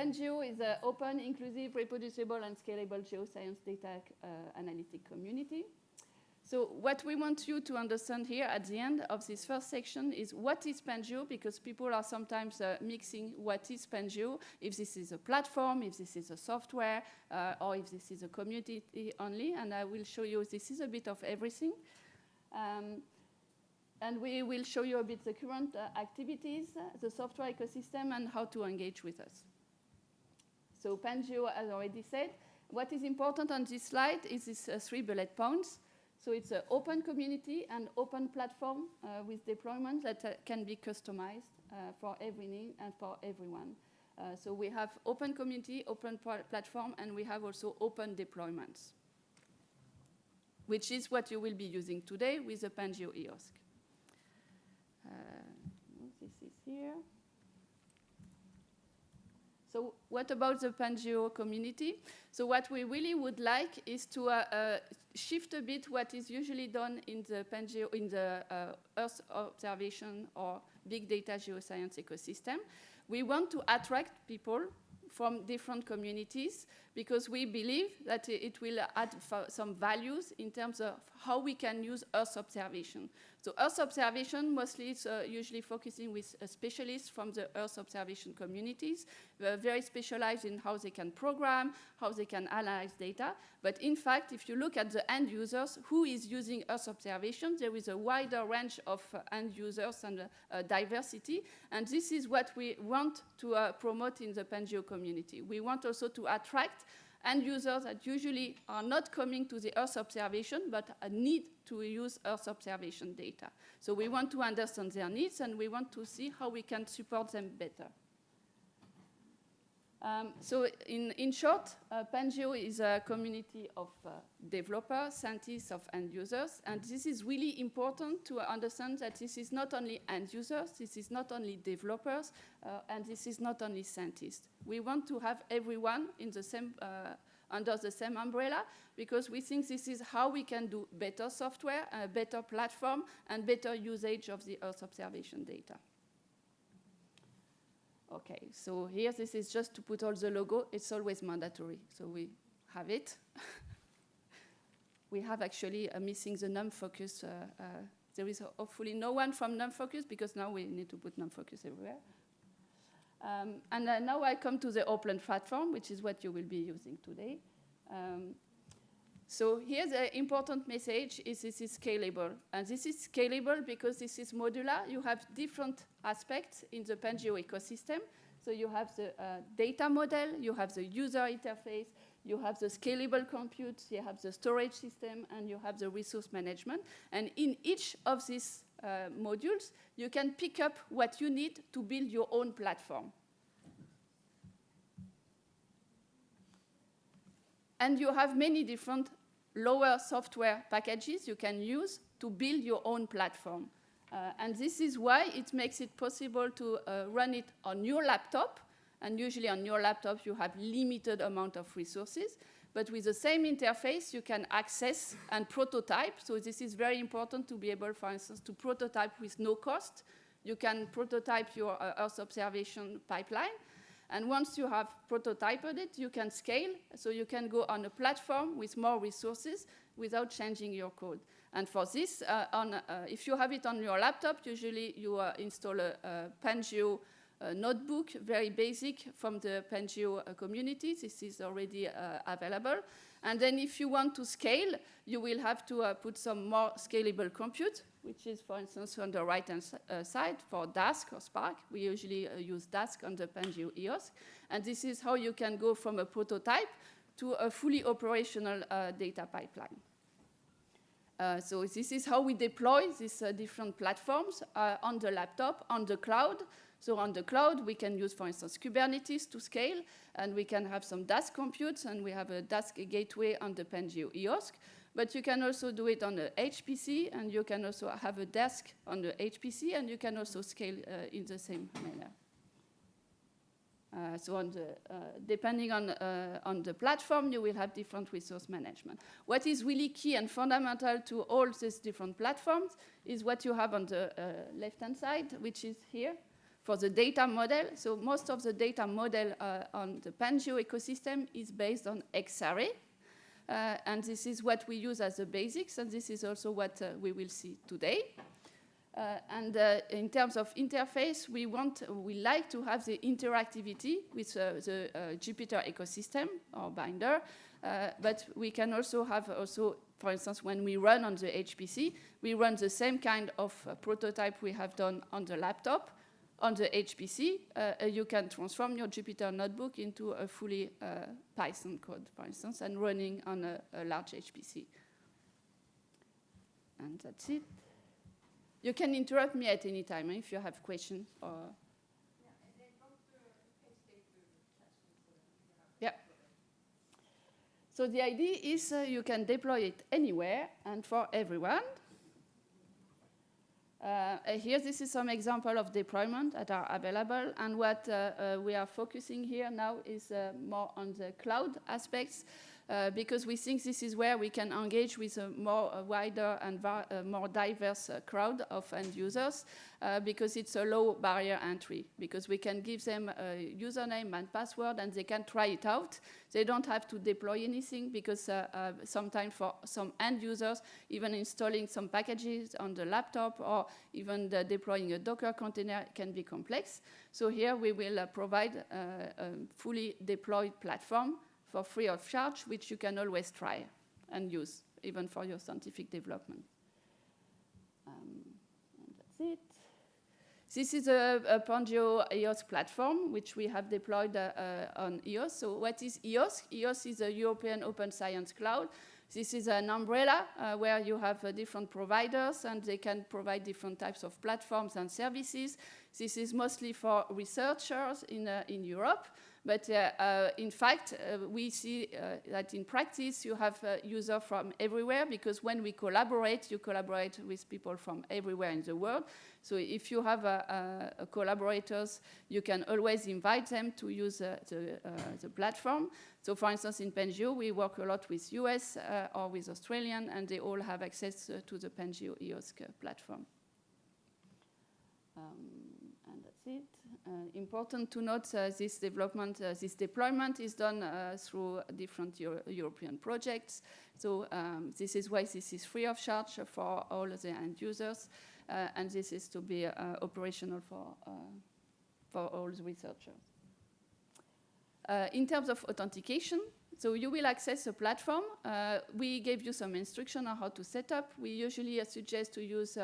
Pangeo is an open, inclusive, reproducible, and scalable geoscience data analytic community. So what we want you to understand here at the end of this first section is what is Pangeo, because people are sometimes mixing what is Pangeo, if this is a platform, if this is a software, or if this is a community only. And I will show you this is a bit of everything. And we will show you a bit the current activities, the software ecosystem, and how to engage with us. So Pangeo, as already said, what is important on this slide is these 3 bullet points. So it's an open community and open platform with deployments that can be customized for every need and for everyone. So we have open community, open platform, and we have also open deployments, which is what you will be using today with the Pangeo EOSC. This is here. So what about the Pangeo community? So what we really would like is to shift a bit what is usually done in the Pangeo, in the Earth observation or big data geoscience ecosystem. We want to attract people from different communities because we believe that it will add some values in terms of how we can use Earth observation. So Earth observation mostly is usually focusing with specialists from the Earth observation communities. They're very specialized in how they can program, how they can analyze data. But in fact, if you look at the end users, who is using Earth observation, there is a wider range of end users and diversity. And this is what we want to promote in the Pangeo community. We want also to attract end users that usually are not coming to the Earth observation, but need to use Earth observation data. So we want to understand their needs, and we want to see how we can support them better. So in short, Pangeo is a community of developers, scientists, of end users. And this is really important to understand that this is not only end users, this is not only developers, and this is not only scientists. We want to have everyone in the same, under the same umbrella, because we think this is how we can do better software, a better platform, and better usage of the Earth observation data. Okay, so here this is just to put all the logo. It's always mandatory, so we have it. We have actually missing the NumFocus. There is hopefully no one from NumFocus because now we need to put NumFocus everywhere. And now I come to the open platform, which is what you will be using today. So here the important message is this is scalable. And this is scalable because this is modular. You have different aspects in the Pangeo ecosystem. So you have the data model, you have the user interface, you have the scalable compute, you have the storage system, and you have the resource management. And in each of these modules, you can pick up what you need to build your own platform. And you have many different lower software packages you can use to build your own platform. And this is why it makes it possible to run it on your laptop. And usually on your laptop, you have limited amount of resources. But with the same interface, you can access and prototype. So this is very important to be able, for instance, to prototype with no cost. You can prototype your Earth observation pipeline. And once you have prototyped it, you can scale. So you can go on a platform with more resources without changing your code. And for this, if you have it on your laptop, usually you install a Pangeo notebook, very basic from the Pangeo community. This is already available. And then if you want to scale, you will have to put some more scalable compute, which is, for instance, on the right-hand side for Dask or Spark. We usually use Dask on the Pangeo EOSC. And this is how you can go from a prototype to a fully operational data pipeline. So this is how we deploy these different platforms on the laptop, on the cloud. So on the cloud, we can use, for instance, Kubernetes to scale, and we can have some Dask computes, and we have a Dask gateway on the Pangeo EOSC. But you can also do it on the HPC, and you can also have a Dask on the HPC, and you can also scale in the same manner. So on the, depending on the platform, you will have different resource management. What is really key and fundamental to all these different platforms is what you have on the left-hand side, which is here. For the data model, so most of the data model on the Pangeo ecosystem is based on X-array. And this is what we use as the basics, and this is also what we will see today. And in terms of interface, we like to have the interactivity with the Jupyter ecosystem or binder, but we can also have for instance, when we run on the HPC, we run the same kind of prototype we have done on the laptop. On the HPC, you can transform your Jupyter notebook into a fully Python code, for instance, and running on a large HPC. And that's it. You can interrupt me at any time if you have questions. Yeah. So the idea is you can deploy it anywhere and for everyone. Here, this is some example of deployment that are available. And what we are focusing here now is more on the cloud aspects, because we think this is where we can engage with a wider and more diverse crowd of end users, because it's a low barrier entry, because we can give them a username and password and they can try it out. They don't have to deploy anything, because sometimes for some end users, even installing some packages on the laptop or even deploying a Docker container can be complex. So here we will provide a fully deployed platform for free of charge, which you can always try and use, even for your scientific development. And that's it. This is a Pangeo EOS platform, which we have deployed on EOS. So what is EOS? EOS is a European Open Science Cloud. This is an umbrella where you have different providers, and they can provide different types of platforms and services. This is mostly for researchers in Europe. But in fact, we see that in practice, you have users from everywhere, because when we collaborate, you collaborate with people from everywhere in the world. So if you have collaborators, you can always invite them to use the platform. So for instance, in Pangeo, we work a lot with US or with Australian, and they all have access to the Pangeo EOS platform. And that's it. Important to note this deployment is done through different European projects. So this is why this is free of charge for all the end users, and this is to be operational for all the researchers. In terms of authentication, so you will access a platform. We gave you some instruction on how to set up. We usually suggest to use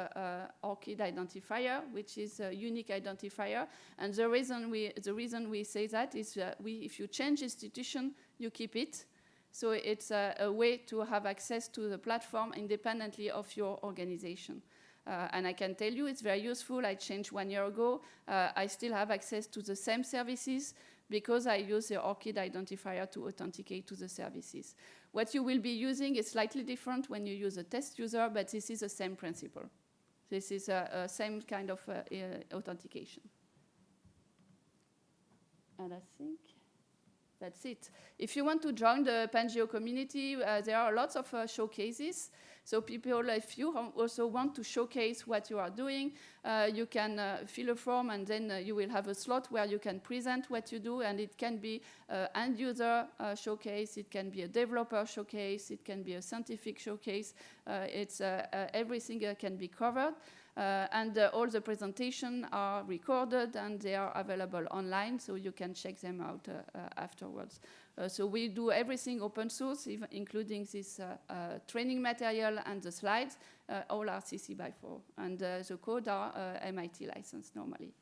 ORCID identifier, which is a unique identifier. And the reason we say that is if you change institution, you keep it. So it's a way to have access to the platform independently of your organization. And I can tell you it's very useful. I changed 1 year ago. I still have access to the same services, because I use the ORCID identifier to authenticate to the services. What you will be using is slightly different when you use a test user, but this is the same principle. This is a same kind of authentication. And I think that's it. If you want to join the Pangeo community, there are lots of showcases. So people, if you also want to showcase what you are doing, you can fill a form, and then you will have a slot where you can present what you do, and it can be an end user showcase, it can be a developer showcase, it can be a scientific showcase. Everything can be covered. And all the presentations are recorded, and they are available online, so you can check them out afterwards. So we do everything open source, including this training material and the slides. All are CC by 4, and the code are MIT licensed normally.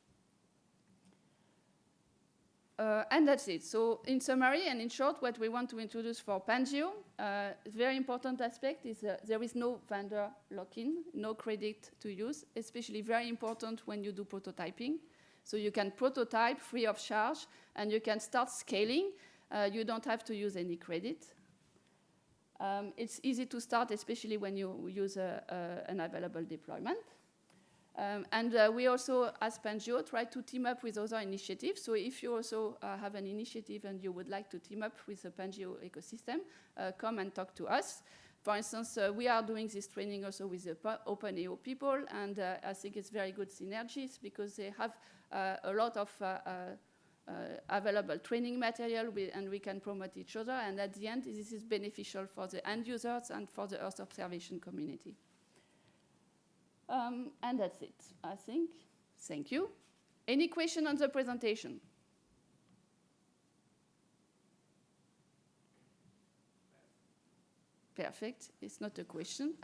And that's it. So in summary and in short, what we want to introduce for Pangeo, a very important aspect is there is no vendor lock-in, no credit to use, especially very important when you do prototyping. So you can prototype free of charge, and you can start scaling. You don't have to use any credit. It's easy to start, especially when you use an available deployment. And we also, as Pangeo, try to team up with other initiatives. So if you also have an initiative and you would like to team up with the Pangeo ecosystem, come and talk to us. For instance, we are doing this training also with the OpenAO people, and I think it's very good synergies, because they have a lot of available training material, and we can promote each other. And at the end, this is beneficial for the end users and for the Earth observation community. And that's it, I think. Thank you. Any question on the presentation? Perfect. It's not a question.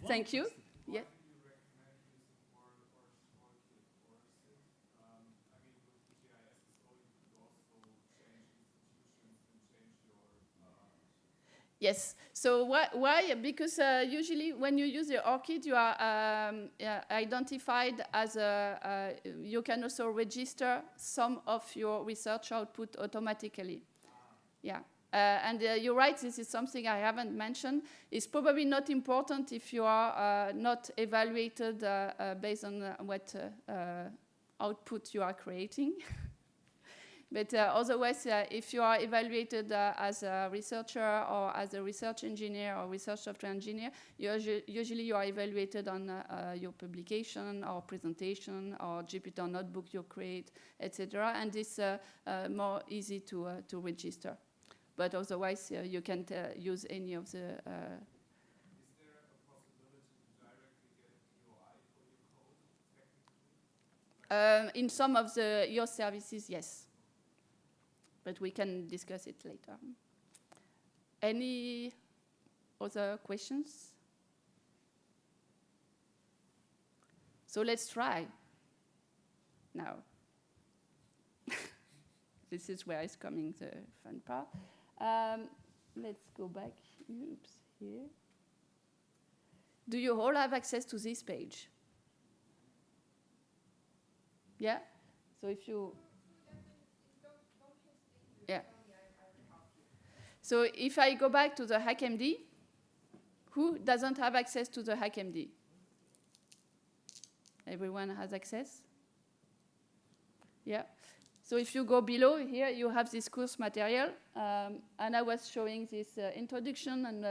Thank you. Yeah. Yes. So why? Because usually when you use the ORCID, you are identified as a, you can also register some of your research output automatically. Yeah. And you're right, this is something I haven't mentioned. It's probably not important if you are not evaluated based on what output you are creating. But otherwise, if you are evaluated as a researcher or as a research engineer or research software engineer, usually you are evaluated on your publication or presentation or Jupyter notebook you create, etc. And it's more easy to register. But otherwise, you can't use any of the... Is there a possibility to directly get an EOI for your code, technically? in some of your services, yes. But we can discuss it later. Any other questions? So let's try now. This is where it's coming, the fun part. Let's go back, oops, here. Do you all have access to this page? Yeah? So if you... Yeah. So if I go back to the HackMD, who doesn't have access to the HackMD? Everyone has access? Yeah. So if you go below here, you have this course material. And I was showing this introduction and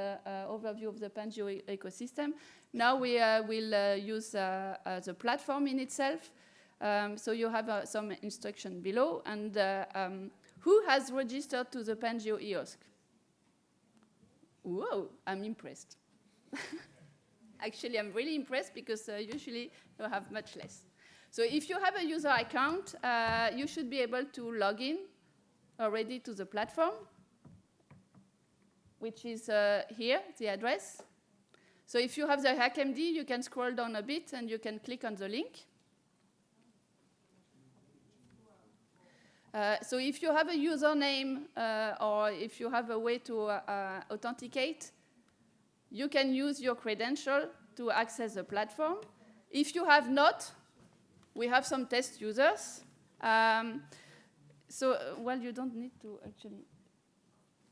overview of the Pangeo ecosystem. Now we will use the platform in itself. So you have some instruction below. And who has registered to the Pangeo EOSC? Whoa, I'm impressed. Actually, I'm really impressed because usually you have much less. So if you have a user account, you should be able to log in already to the platform, which is here, the address. So if you have the HackMD, you can scroll down a bit and you can click on the link. So if you have a username or if you have a way to authenticate, you can use your credential to access the platform. If you have not, we have some test users. Well, you don't need to actually.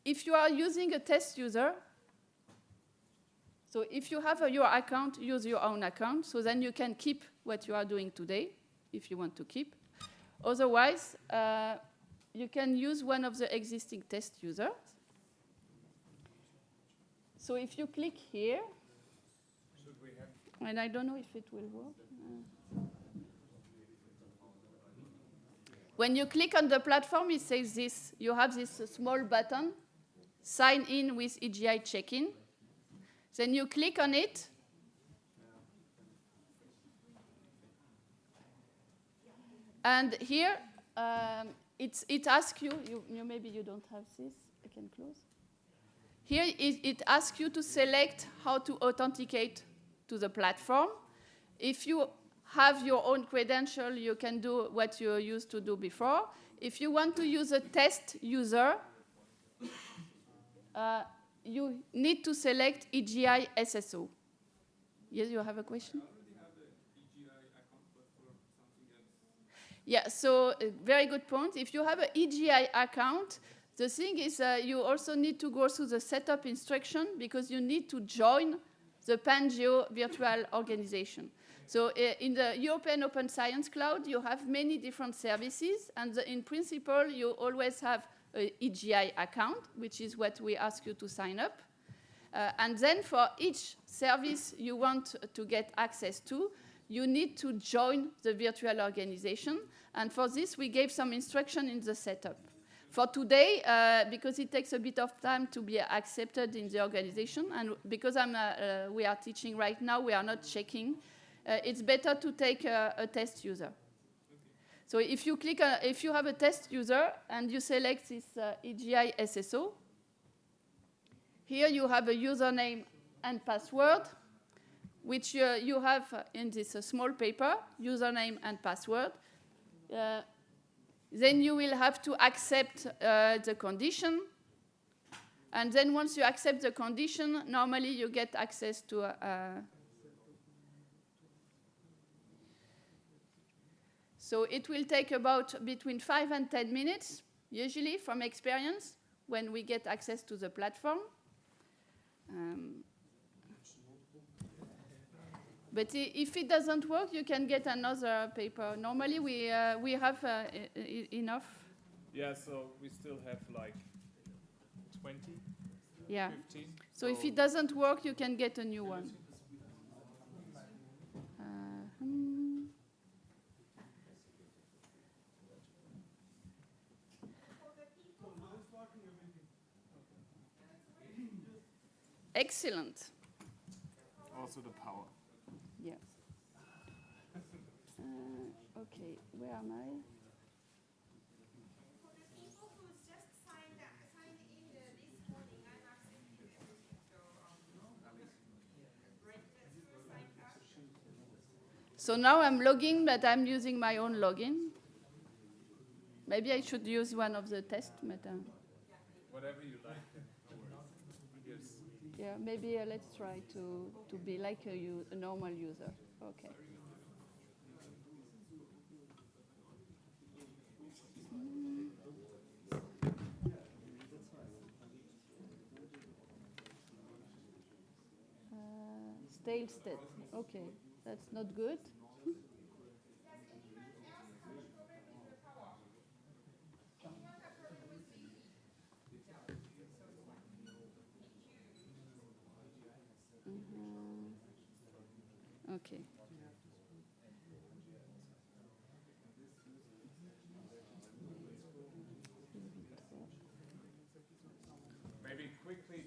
If you are using a test user, so if you have your account, use your own account. So then you can keep what you are doing today, if you want to keep. Otherwise, you can use one of the existing test users. So if you click here, and I don't know if it will work. When you click on the platform, it says this. You have this small button, sign in with EGI check-in. Then you click on it. And here, it asks you, maybe you don't have this. I can close. Here, it asks you to select how to authenticate to the platform. If you have your own credential, you can do what you used to do before. If you want to use a test user, you need to select EGI SSO. Yes, you have a question? I already have the EGI account, but for something else. Yeah, so very good point. If you have an EGI account, the thing is you also need to go through the setup instruction because you need to join the Pangeo virtual organization. So in the European Open Science Cloud, you have many different services, and in principle, you always have an EGI account, which is what we ask you to sign up. And then for each service you want to get access to, you need to join the virtual organization. And for this, we gave some instruction in the setup. For today, because it takes a bit of time to be accepted in the organization, and because we are teaching right now, we are not checking, it's better to take a test user. So if you click, if you have a test user and you select this EGI SSO, here you have a username and password, which you have in this small paper, username and password. Then you will have to accept the condition. And then once you accept the condition, normally you get access to so it will take about between 5 and 10 minutes, usually from experience, when we get access to the platform. But if it doesn't work, you can get another paper. Normally, we have enough. Yeah, so we still have like 20, yeah. 15. So if it doesn't work, you can get a new one. Excellent. Also the power. Yeah. Okay, where am I? For the people who just signed in this morning, I'm accepting everything. So, So now I'm logging, but I'm using my own login. Maybe I should use one of the tests, but Whatever you like. Yes. yeah, maybe let's try to be like a normal user. Okay. Stale state. Okay, that's not good. Okay. Maybe quickly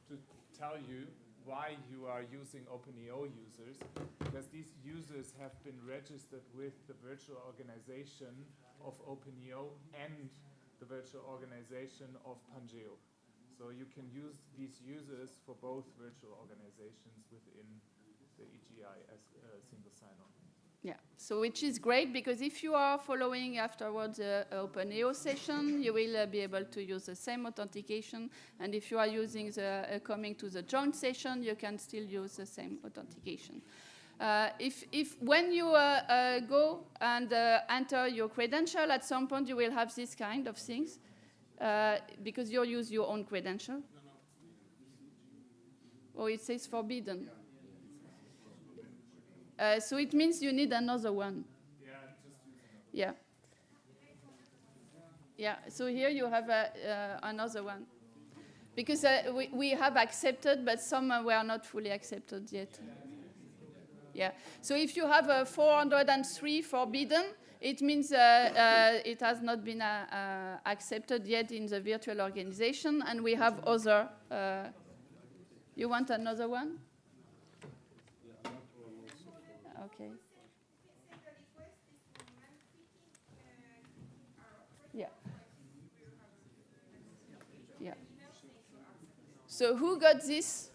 to tell you why you are using OpenEO users, because these users have been registered with the virtual organization of OpenEO and the virtual organization of Pangeo. So you can use these users for both virtual organizations within the EGI as a single sign-on. Yeah, so which is great because if you are following afterwards the OpenEO session, you will be able to use the same authentication. And if you are using the coming to the joint session, you can still use the same authentication. If when you go and enter your credential, at some point you will have this kind of things because you use your own credential. Oh, it says forbidden. So it means you need another one. Yeah, just use another. Yeah. Yeah, so here you have another one. Because we have accepted, but some were not fully accepted yet. Yeah, so if you have a 403 forbidden, it means it has not been accepted yet in the virtual organization, and we have other. You want another one? Okay. Yeah. Yeah. So who got this?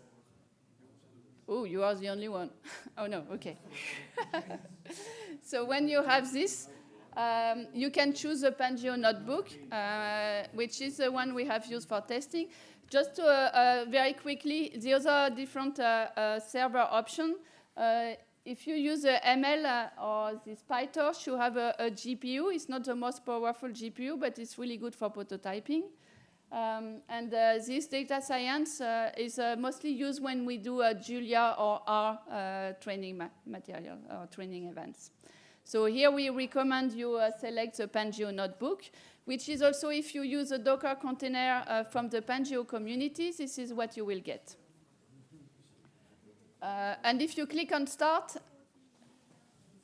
Oh, you are the only one. Oh, no, okay. So when you have this, you can choose a Pangeo notebook, which is the one we have used for testing. Just to, very quickly, the other different server option, if you use a ML or this PyTorch, you have a GPU. It's not the most powerful GPU, but it's really good for prototyping. And this data science is mostly used when we do Julia or R training material or training events. So here we recommend you select the Pangeo notebook, which is also if you use a Docker container from the Pangeo community, this is what you will get. And if you click on Start,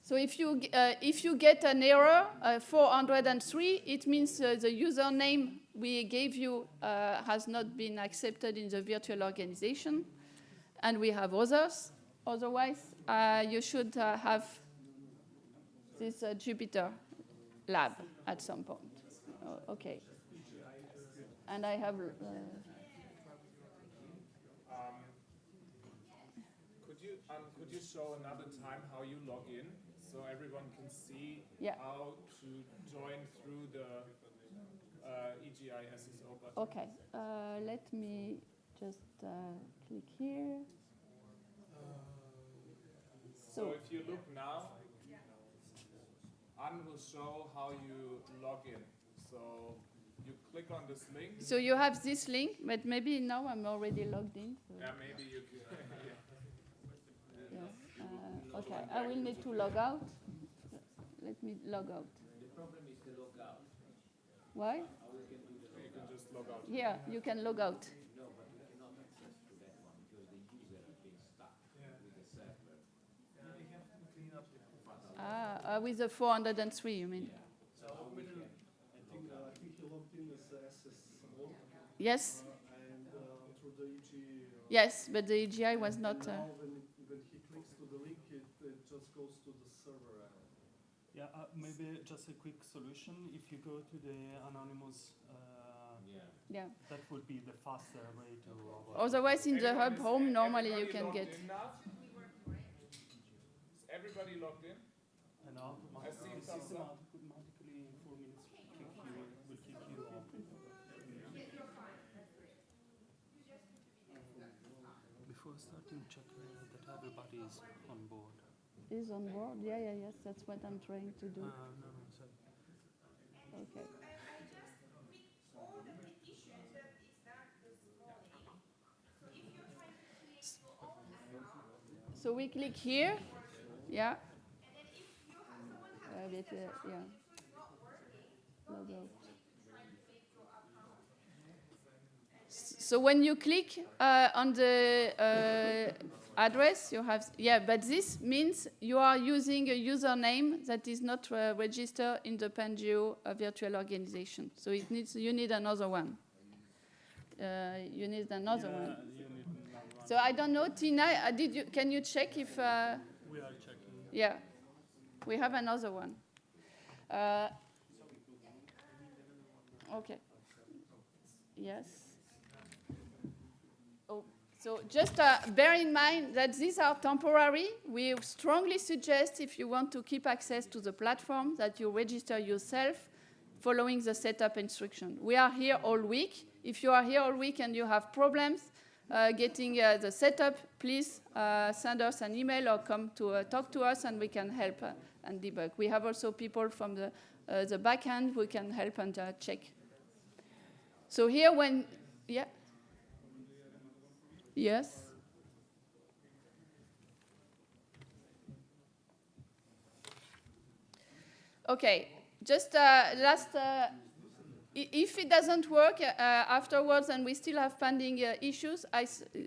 So if you get an error 403, it means the username we gave you has not been accepted in the virtual organization, and we have others. Otherwise, you should have this Jupyter lab at some point. Oh, okay. And I have. Could you show another time how you log in so everyone can see how to join through the EGI SSO button? Okay. Let me just click here. So if you look now, Anne will show how you log in. So you click on this link. So you have this link, but maybe now I'm already logged in. So. Yeah, maybe you can. Okay, I will need to log out. Let me log out. The problem is the log out. Why? You can just log out. Yeah, you can log out. No, but we cannot access to that one because the user has been stuck with the server. With the 403, you mean? So how we can log out? I think he logged in as SSO. Yes. And through the EG. Yes, but the EGI was not. Now when he clicks to the link, it just goes to the server. Yeah, maybe just a quick solution. If you go to the anonymous, Yeah. that would be the faster way to. Otherwise, in the hub home, normally you can get. Is everybody logged in? And I see the some system stuff. automatically in 4 minutes will kick you off. Before starting, check that everybody is on board. Is on board? Yeah, yes, that's what I'm trying to do. No, sorry. Okay. I just picked all the petitions that is done this morning. So if you're trying to create your own account, So we click here. Yeah. and then if you have someone has this account, Yeah. if it's not working, Log out. try to make your account. So when you click on the address, you have, but this means you are using a username that is not registered in the Pangeo virtual organization. So you need another one. You need another one. You need another one. So I don't know, Tina, can you check if, We are checking. yeah, we have another one. Okay. Yes. Oh, so just bear in mind that these are temporary. We strongly suggest, if you want to keep access to the platform, that you register yourself following the setup instruction. We are here all week. If you are here all week and you have problems getting the setup, please send us an email or come to talk to us, and we can help and debug. We have also people from the back end who can help and check. So here yes. Okay, just last, if it doesn't work afterwards and we still have pending issues,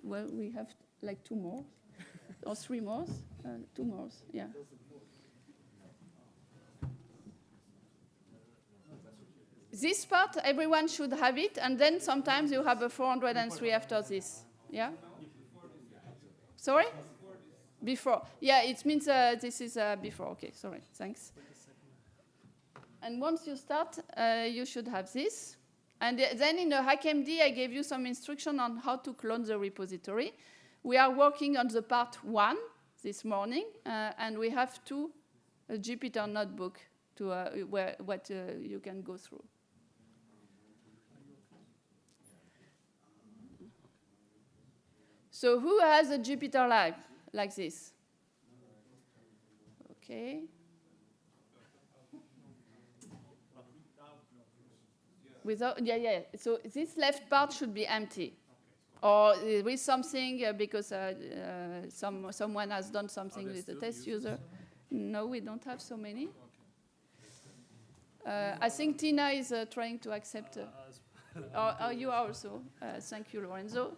well, we have like 2 more, or 3 more, 2 more, yeah. This part, everyone should have it, and then sometimes you have a 403 after this, yeah? Sorry? Before. Yeah, it means this is before. Okay, sorry, thanks. And once you start, you should have this. And then in the HackMD, I gave you some instruction on how to clone the repository. We are working on the part 1 this morning, and we have 2 Jupyter notebook to what you can go through. So who has a Jupyter Lab like this? Okay. Without, yeah. So this left part should be empty, or with something because someone has done something with the test user. No, we don't have so many. I think Tina is trying to accept. You are also. Thank you, Lorenzo.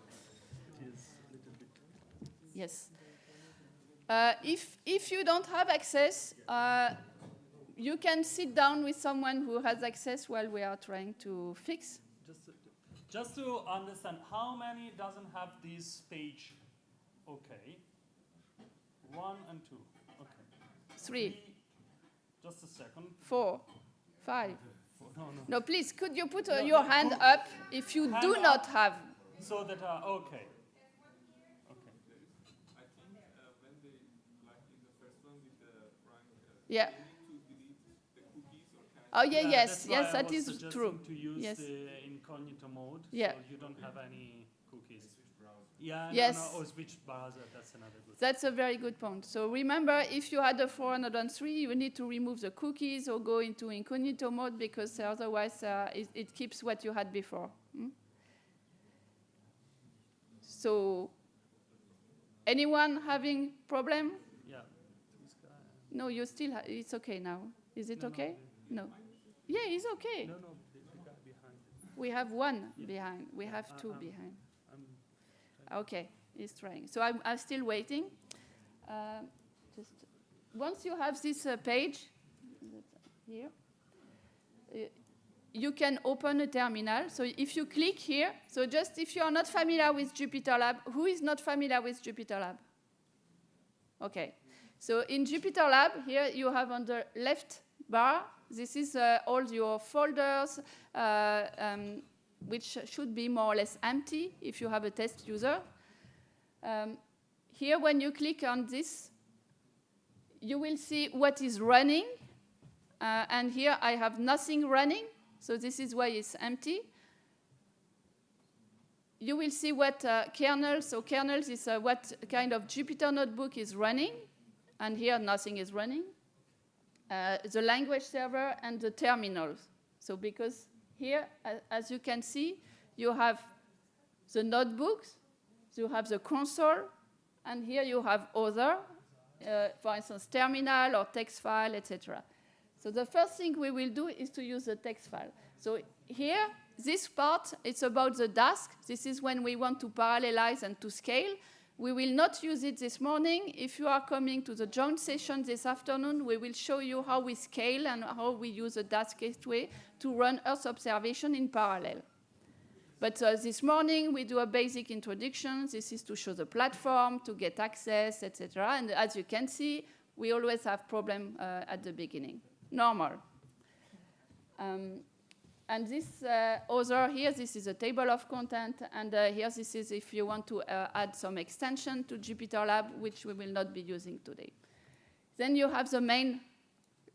Yes. If you don't have access, you can sit down with someone who has access while we are trying to fix. Just to understand, how many doesn't have this page? Okay. 1 and 2. Okay. 3, Just a second. 4, 5. No. No, please, could you put No, your no, hand put- up if you hand do up. not have? So that okay. Okay. I think when they, like in the first one with the rank, Yeah. they need to delete the cookies or cache. Oh, yeah, yes, that's why yes, I that was is suggesting true. To use Yes. the incognito mode, Yeah. so you don't have any cookies. Yeah, Yes. no, or switch browser. That's another good. That's a very good point. So remember, if you had a 403, you need to remove the cookies or go into incognito mode because otherwise it keeps what you had before. So, anyone having problem? Yeah. This guy. No, you still. It's okay now. Is it No, okay? No. Yeah, it's okay. No, the guy behind. We have one Yeah. behind. We have two I'm- behind. I'm Okay, he's trying. So I'm still waiting. Just once you have this page here, you can open a terminal. So if you click here, so just if you are not familiar with JupyterLab, who is not familiar with JupyterLab? Okay. So in JupyterLab, here you have on the left bar, this is all your folders, which should be more or less empty if you have a test user. Here, when you click on this, you will see what is running. And here I have nothing running, so this is why it's empty. You will see what kernels, so kernels is what kind of Jupyter notebook is running. And here nothing is running. The language server and the terminals. So because here, as you can see, you have the notebooks, you have the console, and here you have other, for instance, terminal or text file, etc. So the first thing we will do is to use the text file. So here, this part, it's about the task. This is when we want to parallelize and to scale. We will not use it this morning. If you are coming to the joint session this afternoon, we will show you how we scale and how we use the task gateway to run Earth observation in parallel. But this morning, we do a basic introduction. This is to show the platform, to get access, etc. And as you can see, we always have problem at the beginning. Normal. And this other here, this is a table of content. And here, this is if you want to add some extension to JupyterLab, which we will not be using today. Then you have the main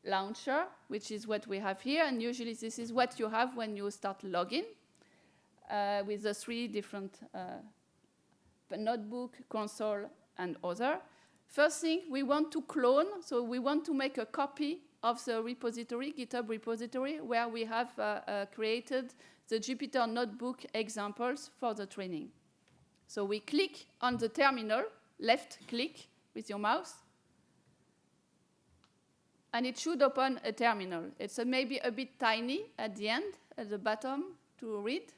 launcher, which is what we have here. And usually, this is what you have when you start logging with the 3 different notebook, console, and other. First thing, we want to clone. So we want to make a copy of the repository, GitHub repository, where we have created the Jupyter Notebook examples for the training. So we click on the terminal, left click with your mouse, and it should open a terminal. It's maybe a bit tiny at the end, at the bottom, to read.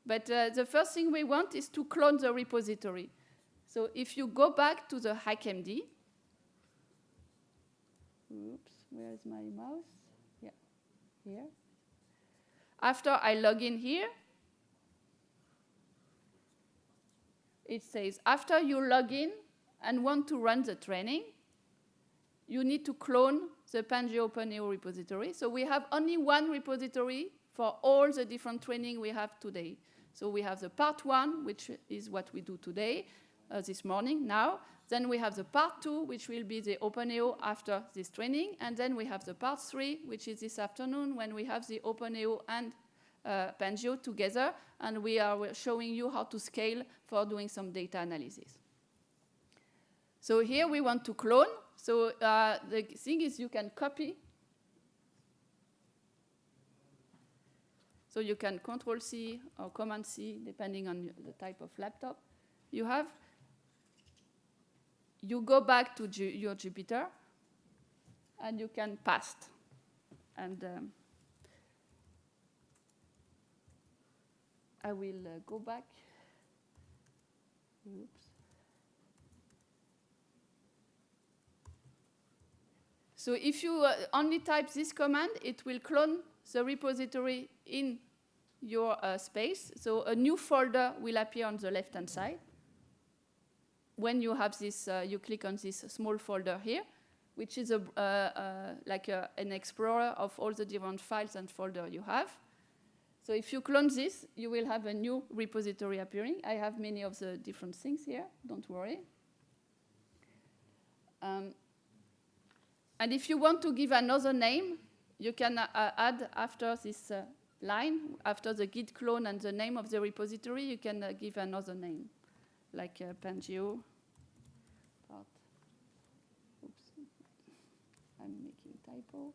But the first thing we want is to clone the repository. So if you go back to the HackMD, oops, where is my mouse? Yeah, here. After I log in here, it says, after you log in and want to run the training, you need to clone the Pangeo OpenEO repository. So we have only one repository for all the different training we have today. So we have the part 1, which is what we do today, this morning, now. Then we have the part 2, which will be the OpenEO after this training. And then we have the part 3, which is this afternoon, when we have the OpenEO and Pangeo together. And we are showing you how to scale for doing some data analysis. So here we want to clone. So the thing is you can copy. So you can Control-C or Command-C, depending on the type of laptop you have. You go back to your Jupyter, and you can paste. And I will go back. Oops. So if you only type this command, it will clone the repository in your space. So a new folder will appear on the left-hand side. When you have this, you click on this small folder here, which is like an explorer of all the different files and folders you have. So if you clone this, you will have a new repository appearing. I have many of the different things here, don't worry. And if you want to give another name, you can add after this line, after the git clone and the name of the repository, you can give another name, like Pangeo part. Oops, I'm making typo.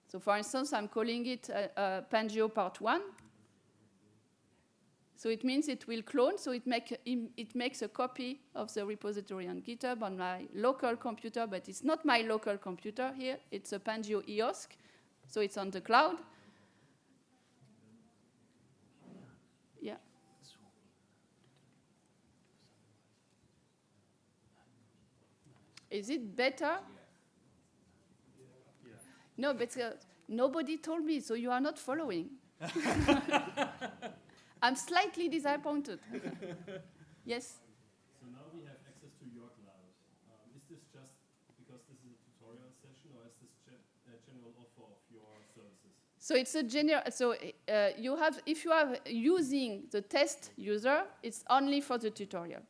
So for instance, I'm calling it Pangeo part 1. So it means it will clone, so it makes a copy of the repository on GitHub on my local computer, but it's not my local computer here. It's a Pangeo EOSC, so it's on the cloud. Yeah. Is it better? Yeah. No, but nobody told me, so you are not following. I'm slightly disappointed. Yes? So now we have access to your cloud. Is this just because this is a tutorial session, or is this a general offer of your services? So it's a general. So you have, if you are using the test user, it's only for the tutorial.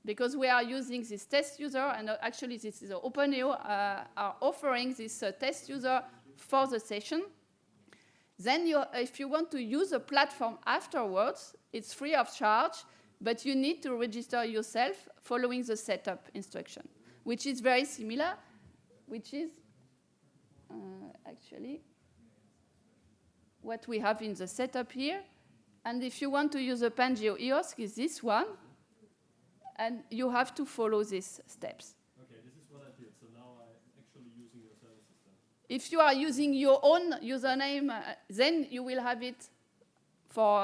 Because we are using this test user, and actually this is OpenEO are offering this test user for the session. Then if you want to use a platform afterwards, it's free of charge, but you need to register yourself following the setup instruction, which is very similar, which is actually what we have in the setup here. And if you want to use a Pangeo EOSC, is this one, and you have to follow these steps. Okay, this is what I did. So now I'm actually using your services then. If you are using your own username, then you will have it for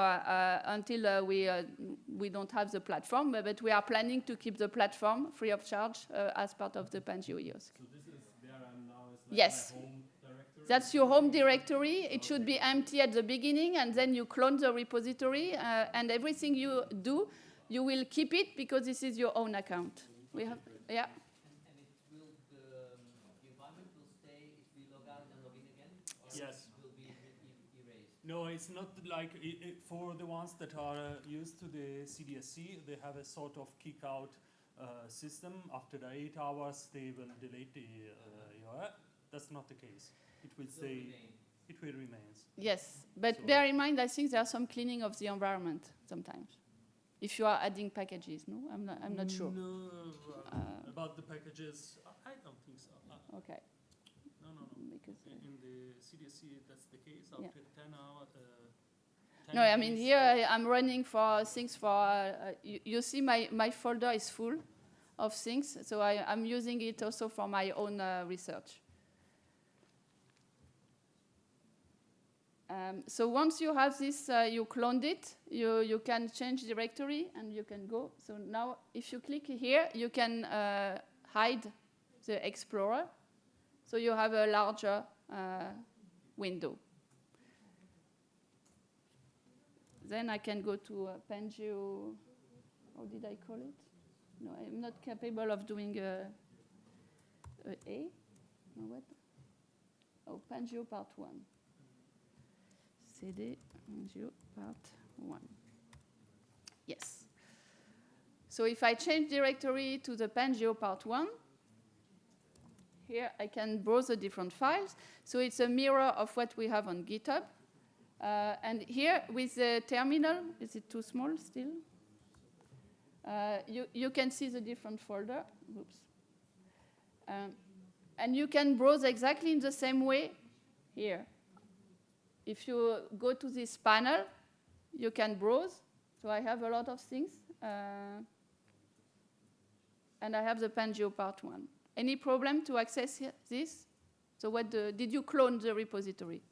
until we don't have the platform, but we are planning to keep the platform free of charge as part of the Pangeo EOSC. So this is where I'm now, is like Yes. my home directory? That's your home directory. It should be empty at the beginning, and then you clone the repository, and everything you do, you will keep it because this is your own account. We have, yeah. And it will, the environment will stay if we log out and log in again? Or Yes. it will be erased? No, it's not like for the ones that are used to the CDSC, they have a sort of kick out system. After the 8 hours, they will delete the URL. That's not the case. It will stay. Remain. It will remain. Yes, but So- bear in mind, I think there's some cleaning of the environment sometimes. If you are adding packages, no? I'm not sure. No, about the packages, I don't think so. Okay. No. Because, In the CDSC, that's the case. Yeah. After 10 hours. no, I mean, here I'm running for things for, you see my folder is full of things, so I'm using it also for my own research. So once you have this, you cloned it, you can change directory and you can go. So now if you click here, you can hide the Explorer. So you have a larger window. Then I can go to Pangeo, how did I call it? No, I'm not capable of doing a no, what? Oh, Pangeo part 1. CD Pangeo part 1. Yes. So if I change directory to the Pangeo part 1, here I can browse the different files. So it's a mirror of what we have on GitHub. And here with the terminal, is it too small still? You can see the different folder. Oops. And you can browse exactly in the same way here. If you go to this panel, you can browse. So I have a lot of things. And I have the Pangeo part 1. Any problem to access this? So did you clone the repository?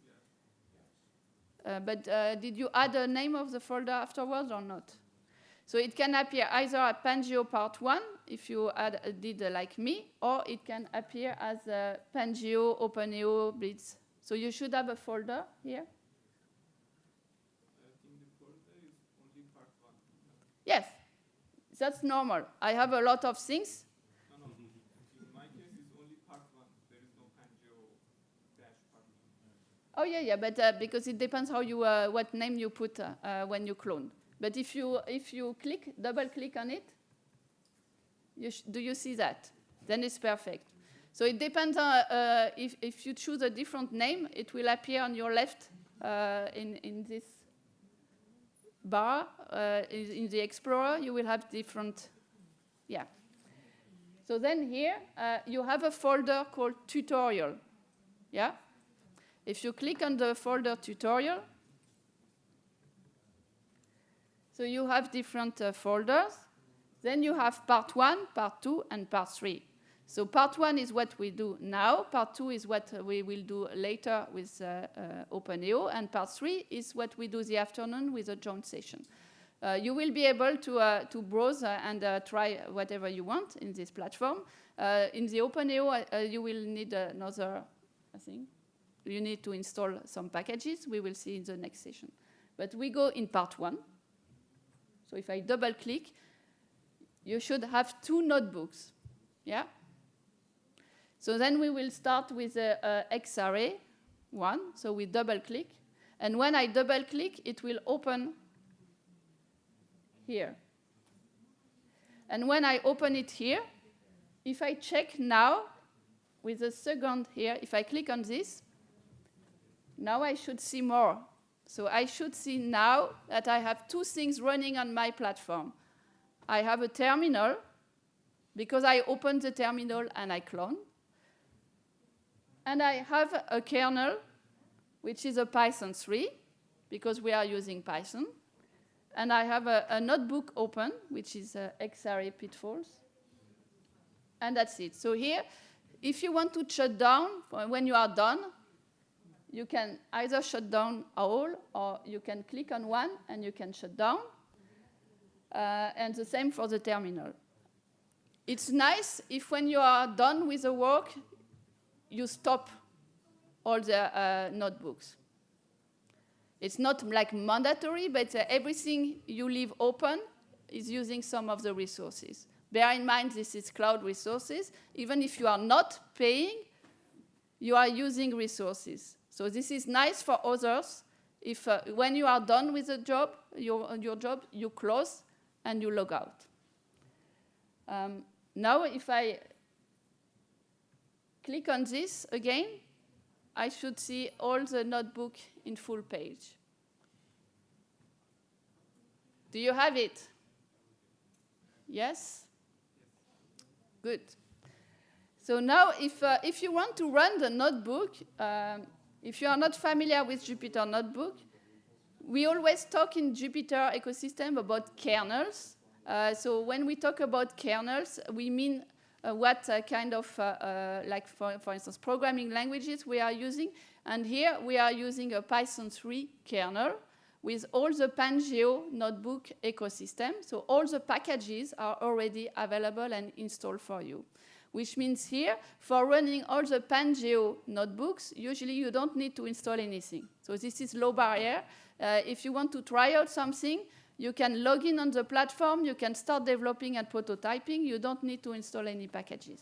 Yeah. But did you add a name of the folder afterwards or not? So it can appear either at Pangeo part 1 if you did like me, or it can appear as Pangeo, OpenEO, BiDS'. So you should have a folder here. I think the folder is only part 1. Yes, that's normal. I have a lot of things. No. In my case, it's only part 1. There is no Pangeo dash part 1. Oh yeah, but because it depends how you what name you put when you clone. But if you double click on it, do you see that? Then it's perfect. So it depends on if you choose a different name, it will appear on your left in this bar. In the Explorer, you will have different, yeah. So then here, you have a folder called tutorial, yeah? If you click on the folder tutorial, so you have different folders. Then you have part 1, part 2, and part 3. So part 1 is what we do now. Part 2 is what we will do later with OpenEO. And part 3 is what we do this afternoon with a joint session. You will be able to browse and try whatever you want in this platform. In the OpenEO, you will need another thing. You need to install some packages. We will see in the next session. But we go in part 1. So if I double click, you should have 2 notebooks. Yeah? So then we will start with a X-array 1. So we double click. And when I double click, it will open here. And when I open it here, if I check now with the second here, if I click on this, now I should see more. So I should see now that I have 2 things running on my platform. I have a terminal, because I opened the terminal and I clone. And I have a kernel, which is a Python 3, because we are using Python. And I have a notebook open, which is X-array pitfalls. And that's it. So here, if you want to shut down, when you are done, you can either shut down all, or you can click on one and you can shut down. And the same for the terminal. It's nice if when you are done with the work, you stop all the notebooks. It's not like mandatory, but everything you leave open is using some of the resources. Bear in mind, this is cloud resources. Even if you are not paying, you are using resources. So this is nice for others. If when you are done with the job, your job, you close and you log out. Now, if I click on this again, I should see all the notebook in full page. Do you have it? Yes? Good. So now, if you want to run the notebook, if you are not familiar with Jupyter Notebook, we always talk in Jupyter ecosystem about kernels. So when we talk about kernels, we mean what kind of, like for instance, programming languages we are using. And here we are using a Python 3 kernel with all the Pangeo notebook ecosystem. So all the packages are already available and installed for you. Which means here, for running all the Pangeo notebooks, usually you don't need to install anything. So this is low barrier. If you want to try out something, you can log in on the platform, you can start developing and prototyping, you don't need to install any packages.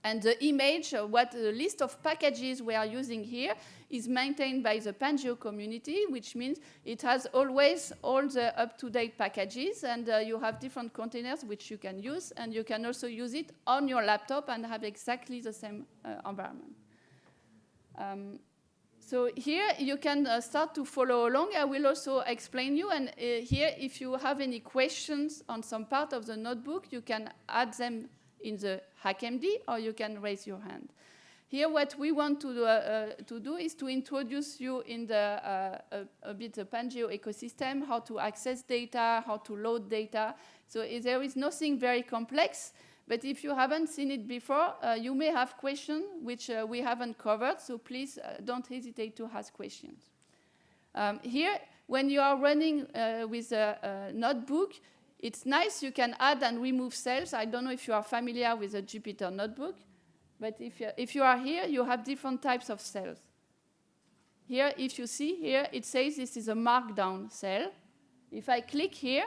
And the image, the list of packages we are using here is maintained by the Pangeo community, which means it has always all the up-to-date packages, and you have different containers which you can use, and you can also use it on your laptop and have exactly the same environment. So here you can start to follow along. I will also explain you, and here if you have any questions on some part of the notebook, you can add them in the HackMD, or you can raise your hand. Here what we want to do is to introduce you in the the Pangeo ecosystem, how to access data, how to load data. So there is nothing very complex, but if you haven't seen it before, you may have questions which we haven't covered, so please don't hesitate to ask questions. Here, when you are running with a notebook, It's nice, you can add and remove cells. I don't know if you are familiar with a Jupyter notebook, but if you are here, you have different types of cells. Here, if you see here, it says this is a markdown cell. If I click here,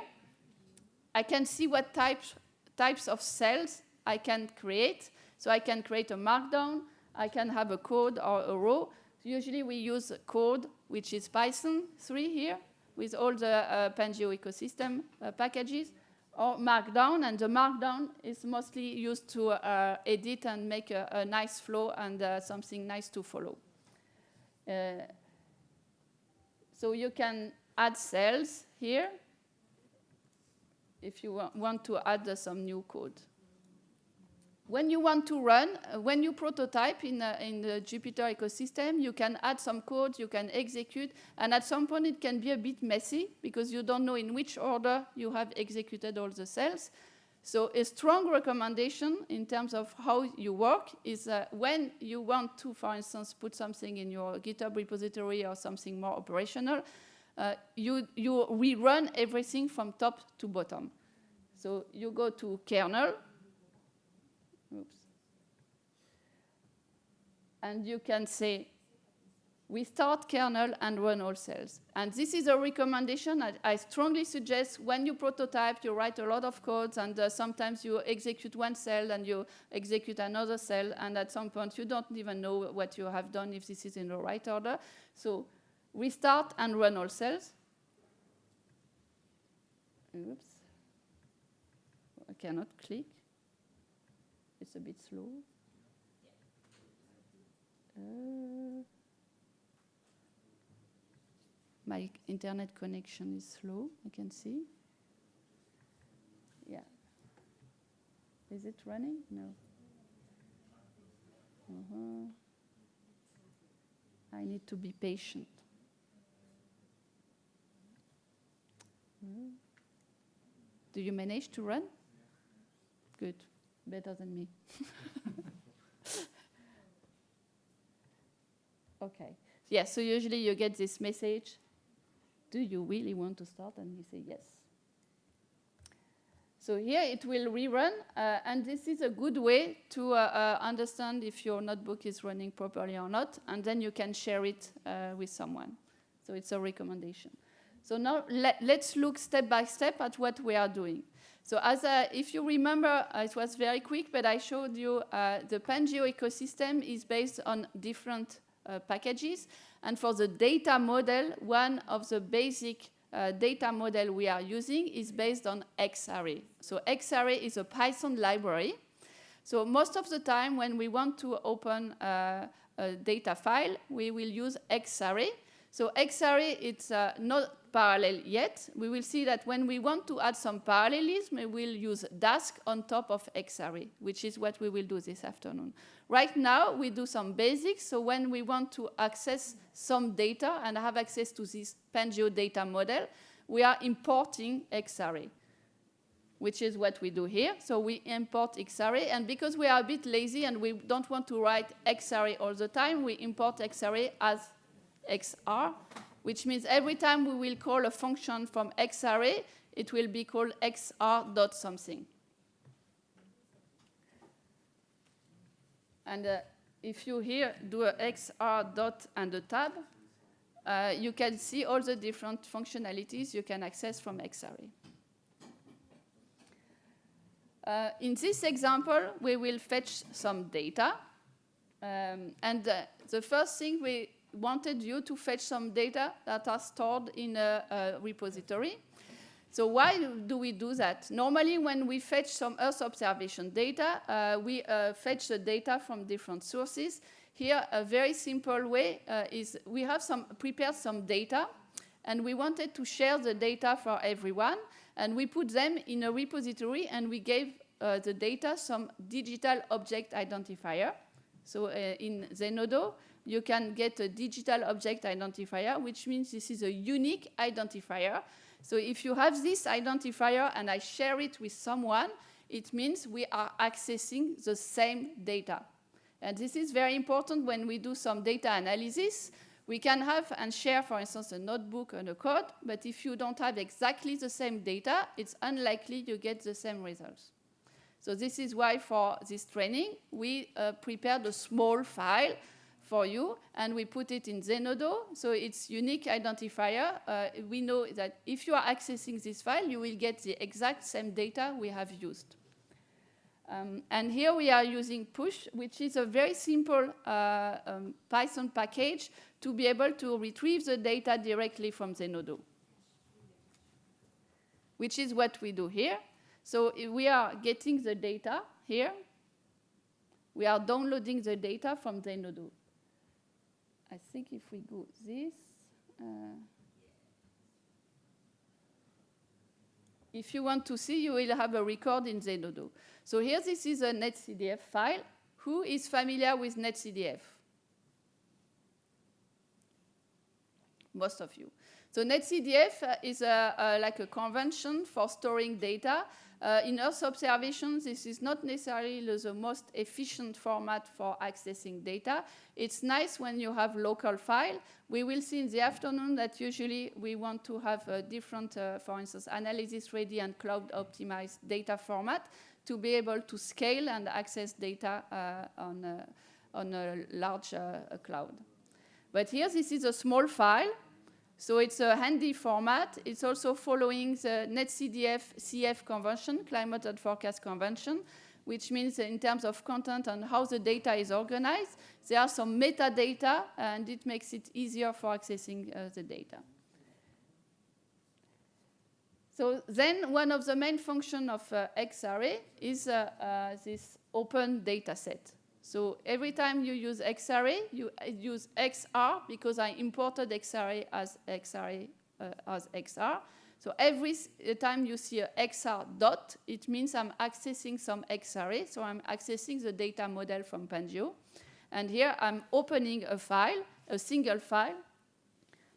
I can see what types of cells I can create. So I can create a markdown, I can have a code or a row. Usually we use code, which is Python 3 here, with all the Pangeo ecosystem packages, or Markdown, and the Markdown is mostly used to edit and make a nice flow and something nice to follow. So you can add cells here if you want to add some new code. When you want to run, when you prototype in the Jupyter ecosystem, you can add some code, you can execute, and at some point it can be a bit messy because you don't know in which order you have executed all the cells. So a strong recommendation in terms of how you work is when you want to, for instance, put something in your GitHub repository or something more operational, you rerun everything from top to bottom. So you go to kernel, oops, and you can say, we start kernel and run all cells. And this is a recommendation I strongly suggest. When you prototype, you write a lot of codes, and sometimes you execute one cell and you execute another cell, and at some point you don't even know what you have done if this is in the right order. So restart and run all cells. Oops. I cannot click. It's a bit slow. My internet connection is slow, I can see. Yeah. Is it running? No. I need to be patient. Do you manage to run? Good. Better than me. Okay. Yeah, so usually you get this message. Do you really want to start? And you say yes. So here it will rerun, and this is a good way to understand if your notebook is running properly or not, and then you can share it with someone. So it's a recommendation. So now let's look step by step at what we are doing. So if you remember, it was very quick, but I showed you the Pangeo ecosystem is based on different packages. And for the data model, one of the basic data model we are using is based on xArray. So xArray is a Python library. So most of the time when we want to open a data file, we will use xArray. So xArray, it's not parallel yet. We will see that when we want to add some parallelism, we will use Dask on top of xArray, which is what we will do this afternoon. Right now, we do some basics. So when we want to access some data and have access to this Pangeo data model, we are importing xArray, which is what we do here. So we import xArray. And because we are a bit lazy and we don't want to write xArray all the time, we import xArray as xr, which means every time we will call a function from xArray, it will be called xr.something. And if you here do a xr dot and a tab, you can see all the different functionalities you can access from xArray. In this example, we will fetch some data. And the first thing we wanted you to fetch some data that are stored in a repository. So why do we do that? Normally, when we fetch some Earth observation data, we fetch the data from different sources. Here, a very simple way is we have prepared some data, and we wanted to share the data for everyone, and we put them in a repository, and we gave the data some digital object identifier. So in Zenodo, you can get a digital object identifier, which means this is a unique identifier. So if you have this identifier and I share it with someone, it means we are accessing the same data. And this is very important when we do some data analysis. We can have and share, for instance, a notebook and a code, but if you don't have exactly the same data, it's unlikely you get the same results. So this is why for this training, we prepared a small file for you, and we put it in Zenodo, so it's unique identifier. We know that if you are accessing this file, you will get the exact same data we have used. And here we are using push, which is a very simple Python package to be able to retrieve the data directly from Zenodo, which is what we do here. So we are getting the data here. We are downloading the data from Zenodo. I think if we go this, if you want to see, you will have a record in Zenodo. So here, this is a netcdf file. Who is familiar with netcdf? Most of you. So netcdf is like a convention for storing data. In Earth observation, this is not necessarily the most efficient format for accessing data. It's nice when you have local file. We will see in the afternoon that usually we want to have a different, for instance, analysis-ready and cloud-optimized data format to be able to scale and access data on a large cloud. But here, this is a small file. So it's a handy format. It's also following the netcdf CF convention, Climate and Forecast Convention, which means in terms of content and how the data is organized, there are some metadata, and it makes it easier for accessing the data. So then one of the main functions of Xarray is this open data set. So every time you use Xarray, you use XR because I imported Xarray as XR. So every time you see a XR dot, it means I'm accessing some Xarray. So I'm accessing the data model from Pangeo. And here I'm opening a file, a single file,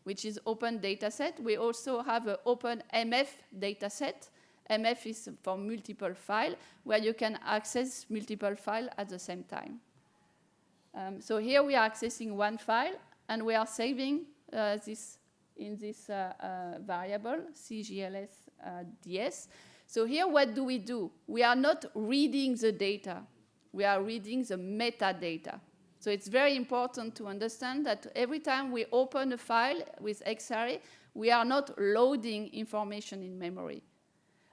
which is open dataset. We also have an open MF dataset. MF is for multiple file, where you can access multiple files at the same time. So here we are accessing one file, and we are saving this in this variable, CGLS-DS. So here what do? We are not reading the data. We are reading the metadata. So it's very important to understand that every time we open a file with Xarray, we are not loading information in memory.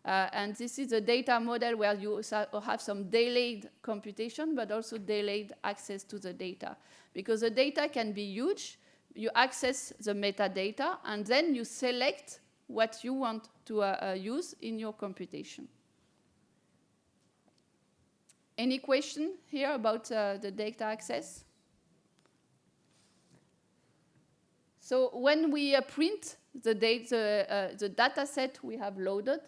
And this is a data model where you have some delayed computation, but also delayed access to the data. Because the data can be huge. You access the metadata, and then you select what you want to use in your computation. Any question here about the data access? So when we print the data set we have loaded,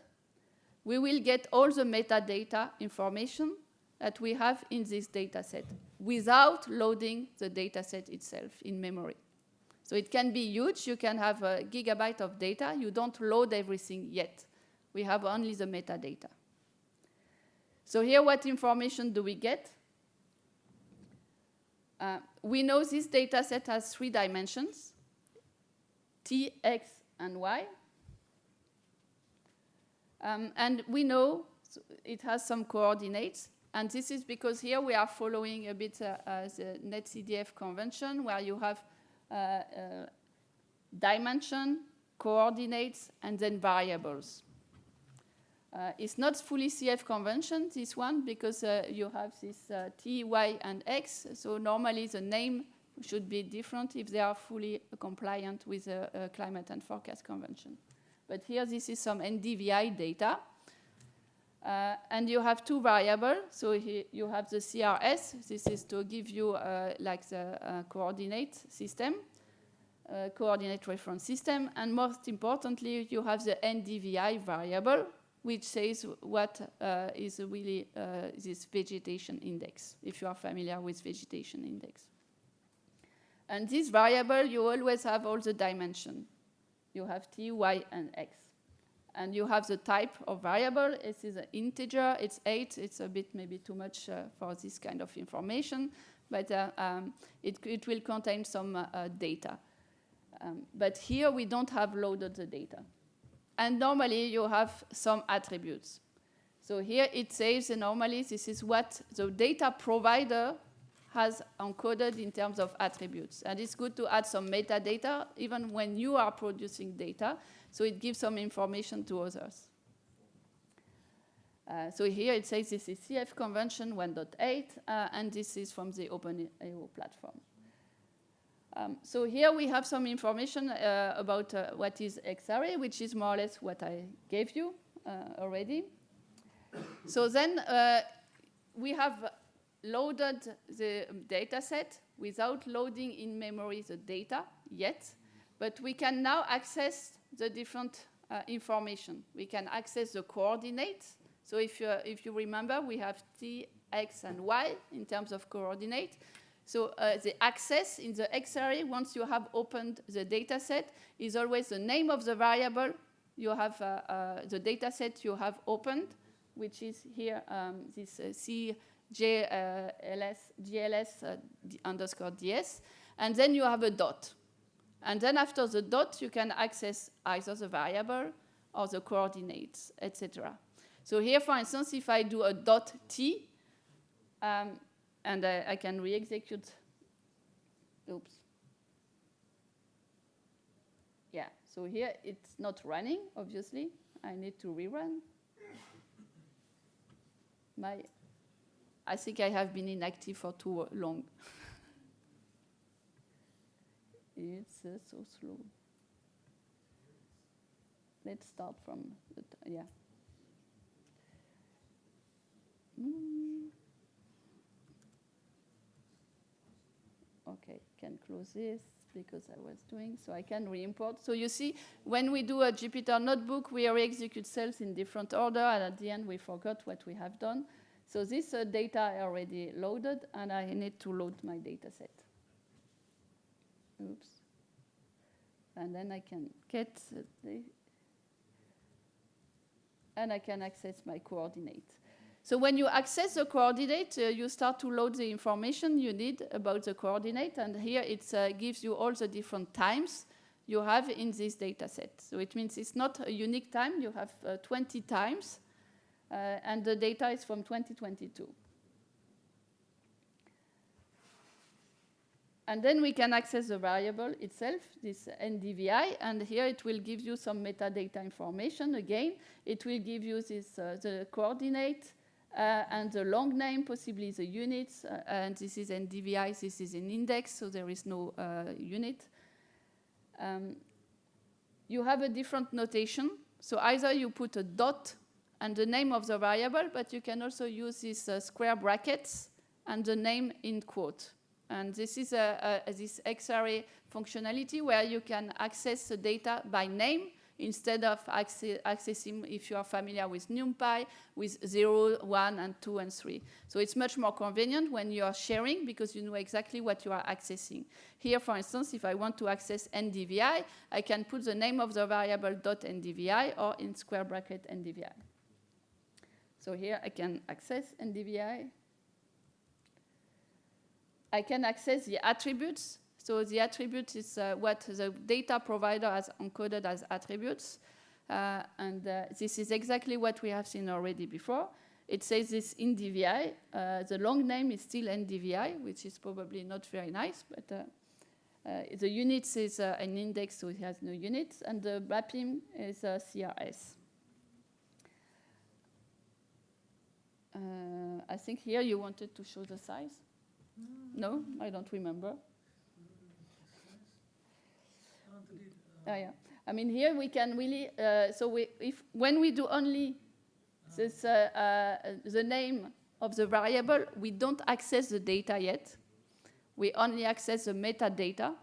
we will get all the metadata information that we have in this data set without loading the data set itself in memory. So it can be huge. You can have a gigabyte of data. You don't load everything yet. We have only the metadata. So here, what information do we get? We know this data set has 3 dimensions, T, X, and Y. And we know it has some coordinates. And this is because here we are following a bit the netcdf convention, where you have dimension, coordinates, and then variables. It's not fully CF convention, this one, because you have this T, Y, and X. So normally the name should be different if they are fully compliant with the climate and forecast convention. But here, this is some NDVI data. And you have 2 variables. So here you have the CRS. This is to give you like the coordinate system, coordinate reference system. And most importantly, you have the NDVI variable, which says what is really this vegetation index, if you are familiar with vegetation index. And this variable, you always have all the dimension. You have T, Y, and X. And you have the type of variable. It is an integer. It's 8. It's a bit maybe too much for this kind of information. But it will contain some data. But here we don't have loaded the data. And normally you have some attributes. So here it says normally this is what the data provider has encoded in terms of attributes. And it's good to add some metadata even when you are producing data, so it gives some information to others. So here it says this is CF Convention 1.8, and this is from the OpenAO platform. So here we have some information about what is X-array, which is more or less what I gave you already. So then we have loaded the data set without loading in memory the data yet, but we can now access the different information. We can access the coordinates. So if you remember, we have t, x, and y in terms of coordinate. So the access in the X-array, once you have opened the data set, is always the name of the variable you have, the data set you have opened, which is here this GLS underscore DS. And then you have a dot. And then after the dot, you can access either the variable or the coordinates, etc. So here, for instance, if I do a dot t, and I can re-execute. Oops. Yeah, so here it's not running, obviously. I need to rerun. I think I have been inactive for too long. It's so slow. Let's start from the yeah. Okay, can close this because I was doing, so I can re-import. So you see, when we do a Jupyter notebook, we re-execute cells in different order, and at the end we forgot what we have done. So this data are already loaded, and I need to load my data set. Oops. And then I can get and I can access my coordinate. So when you access the coordinate, you start to load the information you need about the coordinate, and here it gives you all the different times you have in this data set. So it means it's not a unique time, you have 20 times, and the data is from 2022. And then we can access the variable itself, this NDVI, and here it will give you some metadata information again. It will give you this, the coordinate, and the long name, possibly the units, and this is NDVI, this is an index, so there is no unit. You have a different notation, so either you put a dot and the name of the variable, but you can also use these square brackets and the name in quote. And this is this X-array functionality where you can access the data by name, instead of accessing, if you are familiar with NumPy, with 0, 1, and 2, and 3. So it's much more convenient when you are sharing because you know exactly what you are accessing. Here, for instance, if I want to access NDVI, I can put the name of the variable .ndvi or in square bracket NDVI. So here I can access NDVI. I can access the attributes. So the attribute is what the data provider has encoded as attributes. This is exactly what we have seen already before. It says this NDVI. The long name is still NDVI, which is probably not very nice, but the units is an index, so it has no units, and the mapping is CRS. I think here you wanted to show the size. No, I don't remember. Oh, yeah. I mean, here we can really, when we do only this, the name of the variable, we don't access the data yet. We only access the metadata.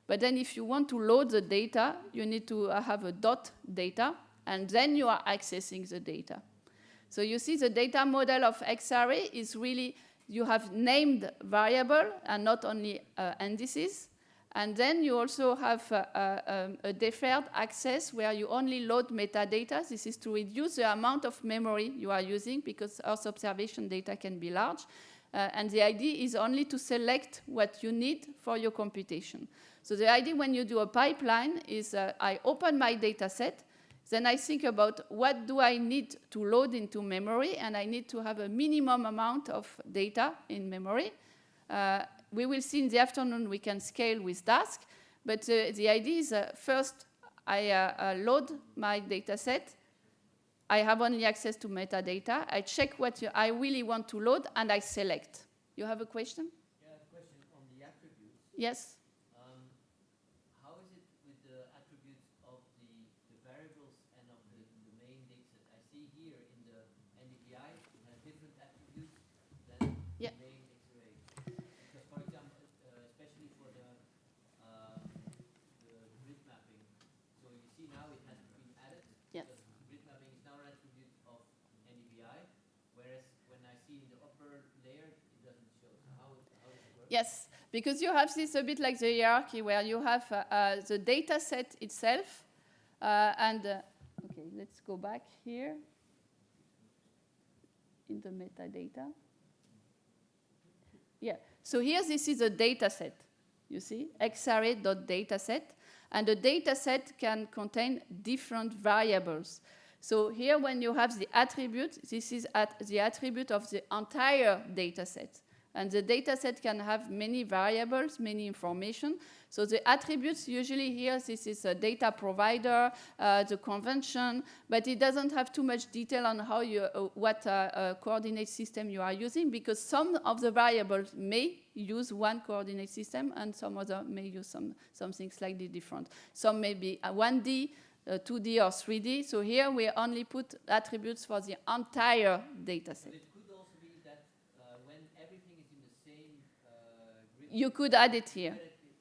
But then if you want to load the data, you need to have a dot data, and then you are accessing the data. So you see the data model of X-array is really, you have named variable and not only indices. And then you also have a deferred access where you only load metadata. This is to reduce the amount of memory you are using because Earth observation data can be large. And the idea is only to select what you need for your computation. So the idea when you do a pipeline is I open my data set, then I think about what do I need to load into memory, and I need to have a minimum amount of data in memory. We will see in the afternoon we can scale with Dask, but the idea is first I load my data set. I have only access to metadata. I check what I really want to load, and I select. You have a question? Yeah, I have a question on the attributes. Yes. How is it with the attributes of the variables and of the main dataset? I see here in the NDVI it has different attributes than the main X-ray. Because, for example, especially for the grid mapping, so you see now it has been added. Yes. Grid mapping is now an attribute of NDVI, whereas when I see in the upper layer it doesn't show. So how does it work? Yes, because you have this a bit like the hierarchy where you have the data set itself. Okay, let's go back here in the metadata. Yeah, so here this is a data set, you see, xarray.dataset. And the data set can contain different variables. So here when you have the attribute, this is the attribute of the entire data set. And the data set can have many variables, many information. So the attributes usually here, this is a data provider, the convention, but it doesn't have too much detail on how what coordinate system you are using, because some of the variables may use one coordinate system and some other may use something slightly different. Some may be 1D, 2D or 3D. So here we only put attributes for the entire data set. You could add it here.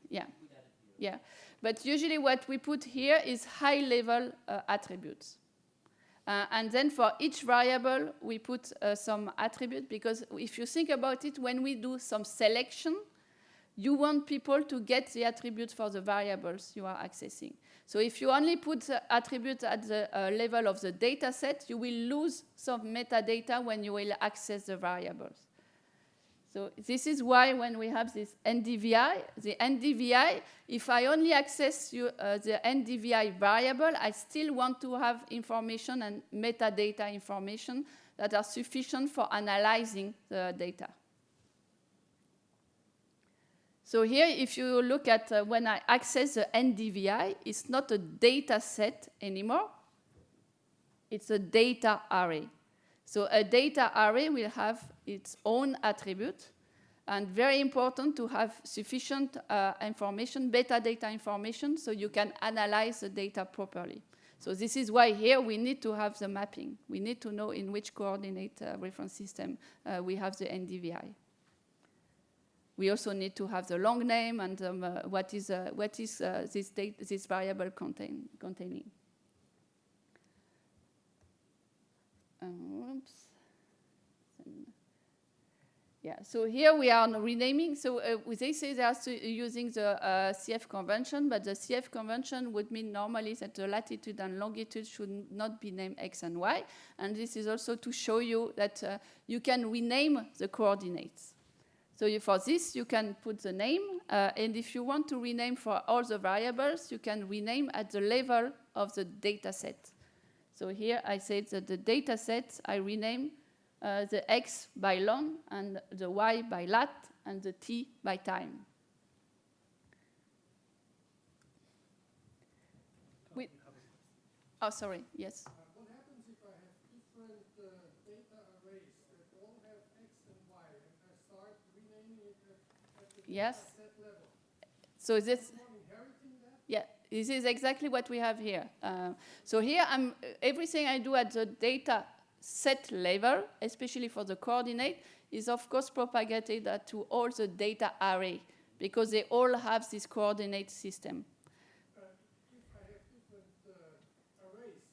Yeah. Yeah. But usually what we put here is high-level attributes. And then for each variable, we put some attribute, because if you think about it, when we do some selection, you want people to get the attributes for the variables you are accessing. So if you only put the attributes at the level of the data set, you will lose some metadata when you will access the variables. So this is why when we have this NDVI, the NDVI, if I only access the NDVI variable, I still want to have information and metadata information that are sufficient for analyzing the data. So here, if you look at when I access the NDVI, it's not a data set anymore. It's a data array. So a data array will have its own attribute, and very important to have sufficient information, metadata information, so you can analyze the data properly. So this is why here we need to have the mapping. We need to know in which coordinate reference system we have the NDVI. We also need to have the long name and what is this variable containing. Oops. Yeah, so here we are renaming. So they say they are using the CF convention, but the CF convention would mean normally that the latitude and longitude should not be named X and Y. And this is also to show you that you can rename the coordinates. So for this, you can put the name. And if you want to rename for all the variables, you can rename at the level of the data set. So here I said that the data set, I rename the X by long, and the Y by lat, and the T by time. Oh, sorry, yes. What happens if I have different data arrays that all have X and Y, and I start renaming it at the data set level? So this, inheriting that? yeah, this is exactly what we have here. So here, everything I do at the data set level, especially for the coordinate, is of course propagated to all the data array, because they all have this coordinate system. If I have different arrays,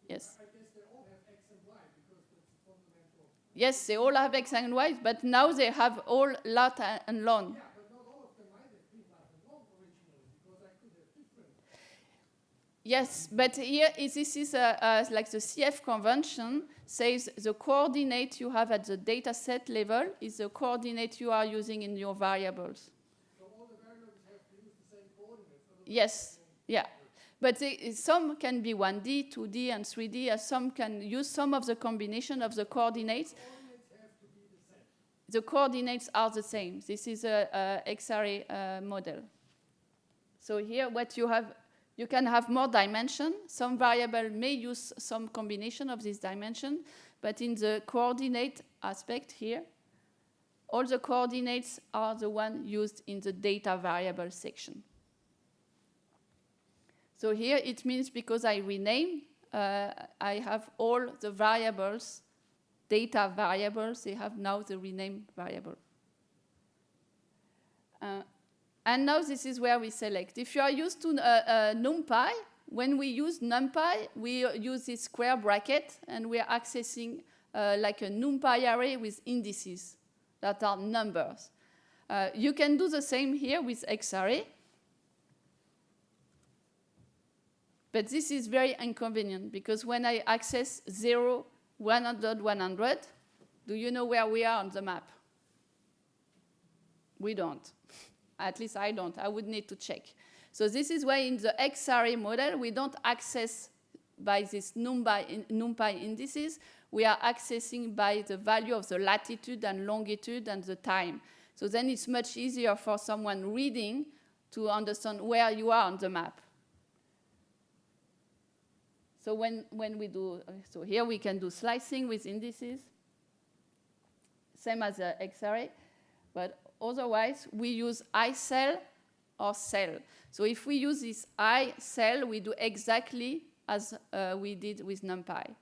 Yes. I guess they all have X and Y, because that's fundamental. Yes, they all have X and Y, but now they have all lat and long. Yeah, but not all of them might have been lat and long originally, because I could have different. Yes, but here this is like the CF convention. says the coordinate you have at the data set level is the coordinate you are using in your variables. So all the variables have to use the same coordinates? Yes, yeah. But some can be 1D, 2D, and 3D, as some can use some of the combination of the coordinates. The coordinates have to be the same. The coordinates are the same. This is a X-array model. So here what you have, you can have more dimension. Some variable may use some combination of this dimension, but in the coordinate aspect here, all the coordinates are the one used in the data variable section. So here it means because I rename, I have all the variables, data variables, they have now the rename variable. And now this is where we select. If you are used to NumPy, when we use NumPy, we use this square bracket, and we are accessing like a NumPy array with indices that are numbers. You can do the same here with X-array. But this is very inconvenient, because when I access 0, 100, 100, do you know where we are on the map? We don't. At least I don't. I would need to check. So this is why in the X-array model, we don't access by this NumPy indices. We are accessing by the value of the latitude and longitude and the time. So then it's much easier for someone reading to understand where you are on the map. So when we do, so here we can do slicing with indices, same as the X-array, but otherwise we use iCell or cell. So if we use this iCell, we do exactly as we did with NumPy.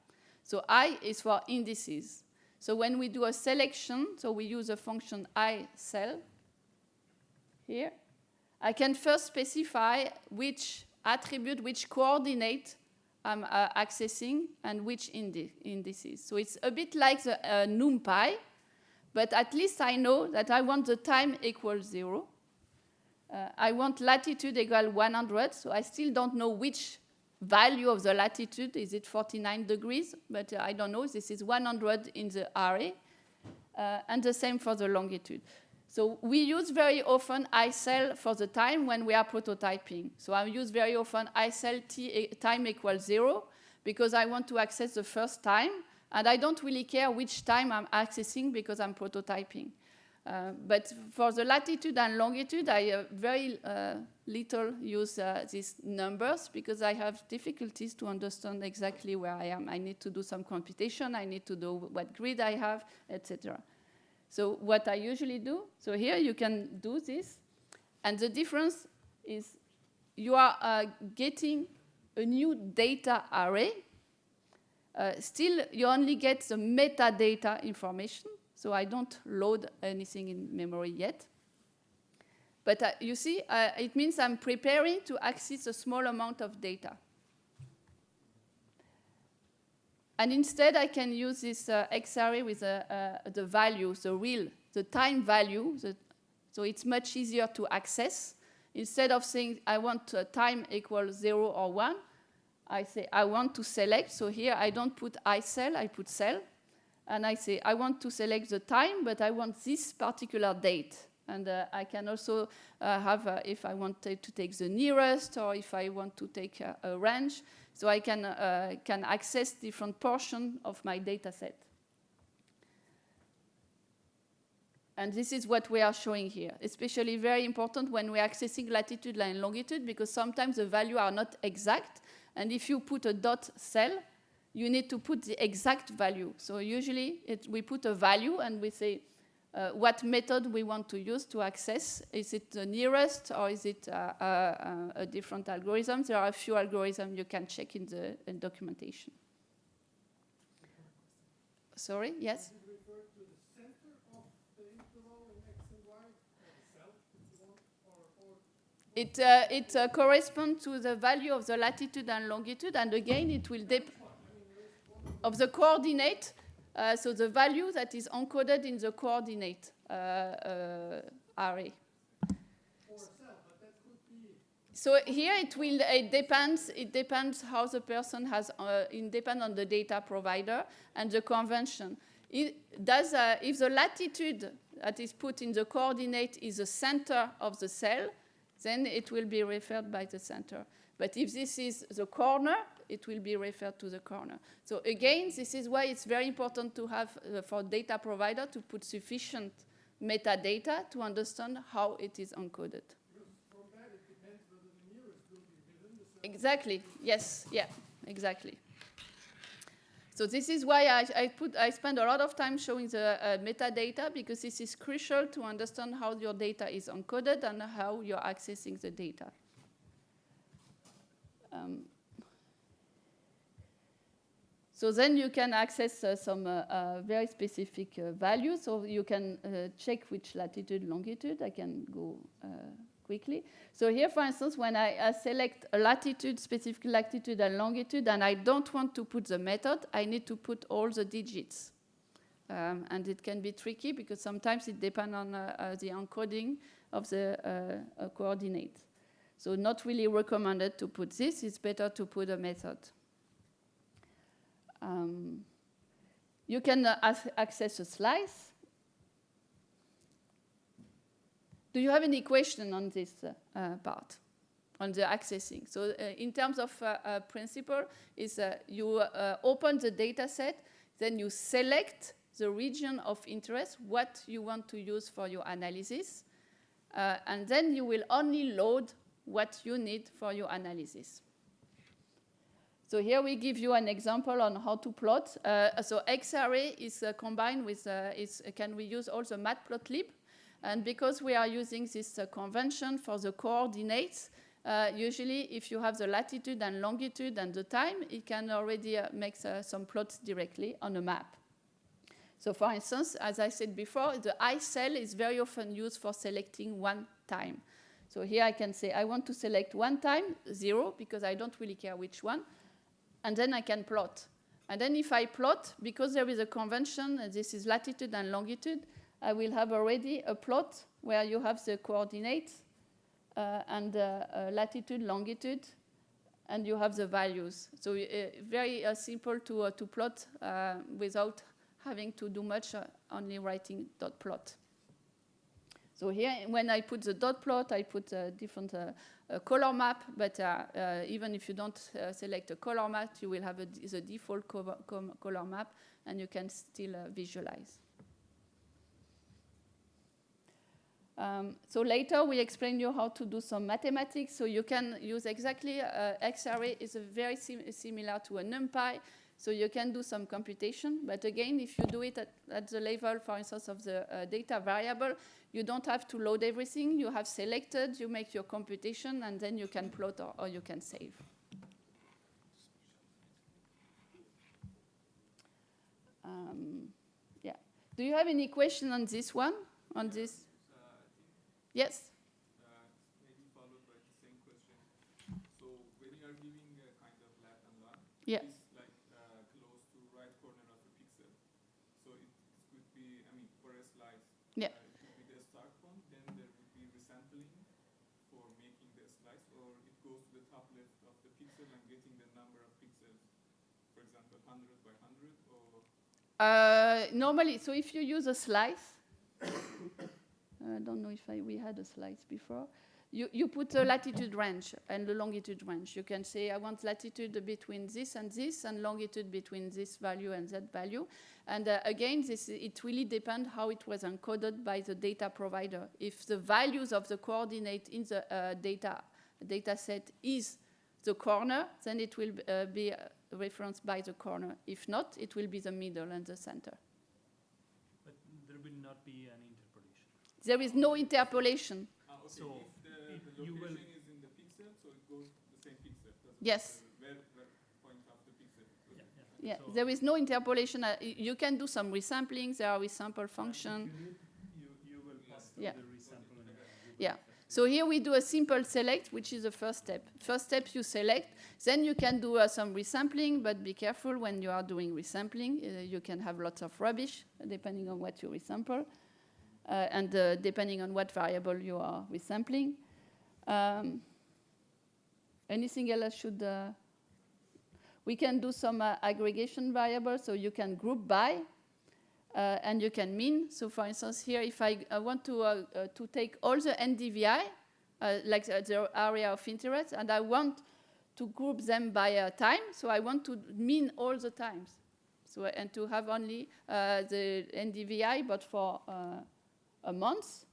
So I is for indices. So when we do a selection, so we use a function iCell here, I can first specify which attribute, which coordinate I'm accessing and which indices. So it's a bit like the NumPy, but at least I know that I want the time equals 0. I want latitude equal 100, so I still don't know which value of the latitude. Is it 49 degrees? But I don't know. This is 100 in the array. And the same for the longitude. So we use very often iCell for the time when we are prototyping. So I use very often iCell time equals 0 because I want to access the first time, and I don't really care which time I'm accessing because I'm prototyping. But for the latitude and longitude, I very little use these numbers because I have difficulties to understand exactly where I am. I need to do some computation. I need to know what grid I have, etc. So what I usually do, so here you can do this, and the difference is you are getting a new data array. Still, you only get the metadata information, so I don't load anything in memory yet. But you see, it means I'm preparing to access a small amount of data. And instead, I can use this X-array with the value, the time value. So it's much easier to access. Instead of saying I want time equals 0 or 1, I say I want to select. So here I don't put iCell, I put cell. And I say I want to select the time, but I want this particular date. And I can also have, if I want to take the nearest, or if I want to take a range, so I can access different portions of my data set. And this is what we are showing here, especially very important when we're accessing latitude and longitude, because sometimes the values are not exact. And if you put a dot cell, you need to put the exact value. So usually we put a value and we say what method we want to use to access. Is it the nearest, or is it a different algorithm? There are a few algorithms you can check in the documentation. Sorry, yes? Did you refer to the center of the interval in X and Y, or the cell, if you want, or It corresponds to the value of the latitude and longitude, and again, it will depend of the coordinate. So the value that is encoded in the coordinate array. or a cell, but that could be So here it depends how the person has, it depends on the data provider and the convention. If the latitude that is put in the coordinate is the center of the cell, then it will be referred by the center. But if this is the corner, it will be referred to the corner. So again, this is why it's very important to have, for data provider, to put sufficient metadata to understand how it is encoded. From that, it depends whether the nearest will be within the cell. Exactly. Yes. Yeah. Exactly. So this is why I spend a lot of time showing the metadata, because this is crucial to understand how your data is encoded and how you're accessing the data. So then you can access some very specific values. So you can check which latitude, longitude. I can go quickly. So here, for instance, when I select a latitude, specific latitude and longitude, and I don't want to put the method, I need to put all the digits. And it can be tricky because sometimes it depends on the encoding of the coordinates. So not really recommended to put this. It's better to put a method. You can access a slice. Do you have any question on this part, on the accessing? So in terms of principle, is you open the data set, then you select the region of interest, what you want to use for your analysis, and then you will only load what you need for your analysis. So here we give you an example on how to plot. So X-array is combined with, can we use also matplotlib? And because we are using this convention for the coordinates, usually if you have the latitude and longitude and the time, it can already make some plots directly on a map. So for instance, as I said before, the I cell is very often used for selecting one time. So here I can say I want to select one time, 0, because I don't really care which one. And then I can plot. And then if I plot, because there is a convention, and this is latitude and longitude, I will have already a plot where you have the coordinates and latitude, longitude, and you have the values. So very simple to plot without having to do much, only writing dot plot. So here, when I put the dot plot, I put a different color map, but even if you don't select a color map, you will have the default color map, and you can still visualize. So later, we explain you how to do some mathematics. So you can use exactly, X-array is very similar to a NumPy. So you can do some computation. But again, if you do it at the level, for instance, of the data variable, you don't have to load everything. You have selected, you make your computation, and then you can plot or you can save. Yeah. Do you have any question on this one? On this? Yes? Maybe followed by the same question. So when you are giving a kind of lat and log, Yeah. it's like close to right corner of a pixel. So it could be, I mean, for a slice, Yeah. it could be the start point, then there would be resampling for making the slice, or it goes to the top left of the pixel and getting the number of pixels, for example, 100 by 100, or? Normally, so if you use a slice, I don't know if we had a slice before. You put a latitude range and the longitude range. You can say, I want latitude between this, and longitude between this value and that value. And again, it really depends how it was encoded by the data provider. If the values of the coordinate in the data set is the corner, then it will be referenced by the corner. If not, it will be the middle and the center. But there will not be an interpolation. There is no interpolation. Okay. So If the location is in the pixel, so it goes to the same pixel. Yes. Where point of the pixel. Yeah, So there is no interpolation. You can do some resampling. There are resample functions. If you need, you will pass through Yeah. the resampling. Yeah. So here we do a simple select, which is the first step. First step, you select. Then you can do some resampling, but be careful when you are doing resampling. You can have lots of rubbish, depending on what you resample, and depending on what variable you are resampling. anything else should... we can do some aggregation variables, so you can group by, and you can mean. So for instance, here, if I want to take all the NDVI, like the area of interest, and I want to group them by time, so I want to mean all the times. So, and to have only the NDVI, but for a month,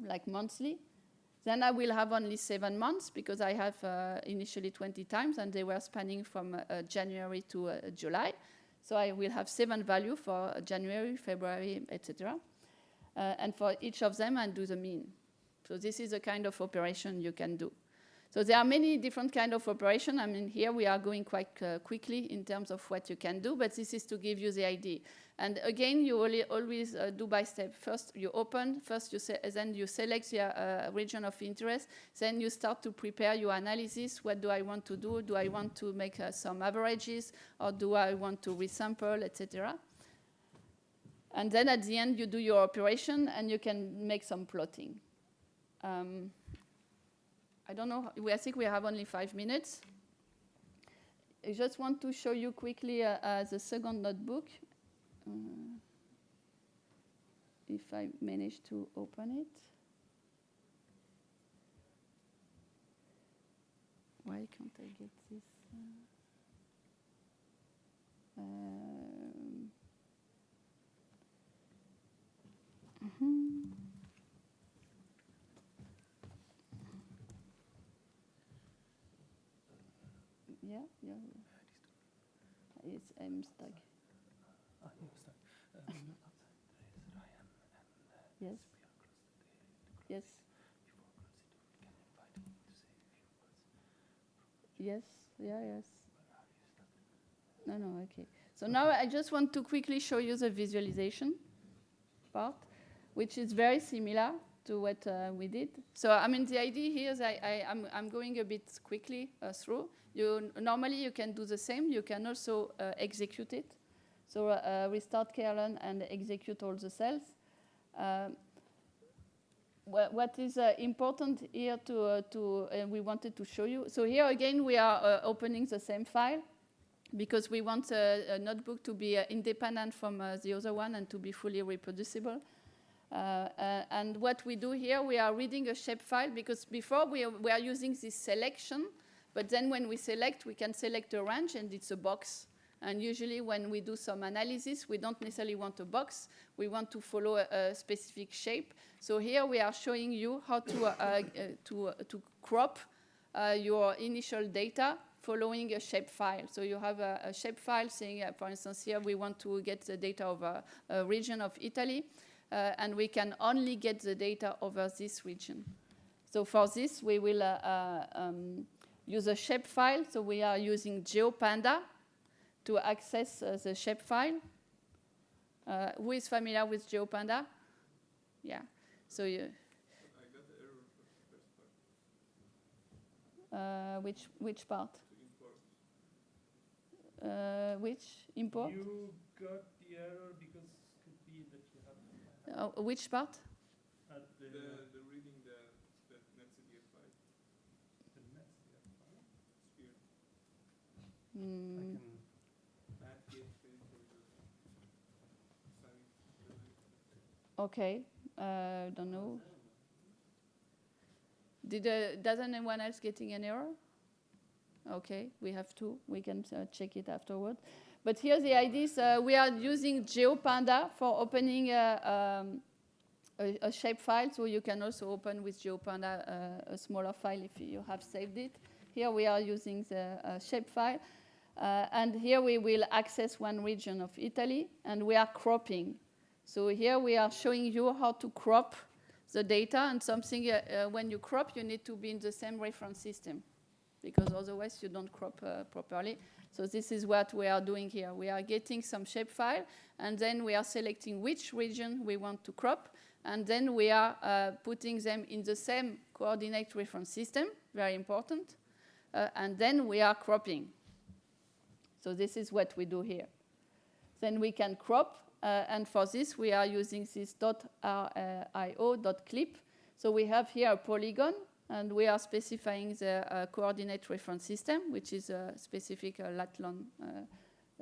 like monthly. Then I will have only 7 months, because I have initially 20 times, and they were spanning from January to July. So I will have 7 values for January, February, etc. And for each of them, I do the mean. So this is a kind of operation you can do. So there are many different kinds of operations. I mean, here we are going quite quickly in terms of what you can do, but this is to give you the idea. And again, you always do by step. First, you open. First, then you select the region of interest. Then you start to prepare your analysis. What do I want to do? Do I want to make some averages, or do I want to resample, etc.? And then at the end, you do your operation, and you can make some plotting. I don't know. I think we have only 5 minutes. I just want to show you quickly the second notebook. If I manage to open it. Why can't I get this? Yeah. I'm stuck. Yes. Yes. Yes. Yeah. Yes. No. Okay. So now I just want to quickly show you the visualization part, which is very similar to what we did. So I mean, the idea here is I'm going a bit quickly through. Normally you can do the same. You can also execute it. So restart kernel and execute all the cells. What is important here we wanted to show you. So here again we are opening the same file, because we want a notebook to be independent from the other one and to be fully reproducible. And what we do here, we are reading a shapefile, because before we are using this selection, but then when we select, we can select a range, and it's a box. And usually when we do some analysis, we don't necessarily want a box. We want to follow a specific shape. So here we are showing you how to crop your initial data following a shapefile. So you have a shapefile saying, for instance, here we want to get the data of a region of Italy, and we can only get the data over this region. So for this, we will use a shapefile. So we are using GeoPanda to access the shapefile. Who is familiar with GeoPanda? Yeah. So you. I got the error for the first part. Which part? To import. Which import? You got the error because it could be that you have Which part? at The reading the netcdf file. the netcdf file. Sphere. Mm. That get paid for the site. Okay. Don't know. Does anyone else getting an error? Okay, we have two. We can check it afterward. But here the idea is we are using GeoPanda for opening a shapefile. So you can also open with GeoPanda a smaller file if you have saved it. Here we are using the shapefile. And here we will access one region of Italy, and we are cropping. So here we are showing you how to crop the data, and something when you crop, you need to be in the same reference system, because otherwise you don't crop properly. So this is what we are doing here. We are getting some shapefile, and then we are selecting which region we want to crop, and then we are putting them in the same coordinate reference system, very important, and then we are cropping. So this is what we do here. Then we can crop, and for this we are using this .rio.clip. So we have here a polygon, and we are specifying the coordinate reference system, which is a specific lat-long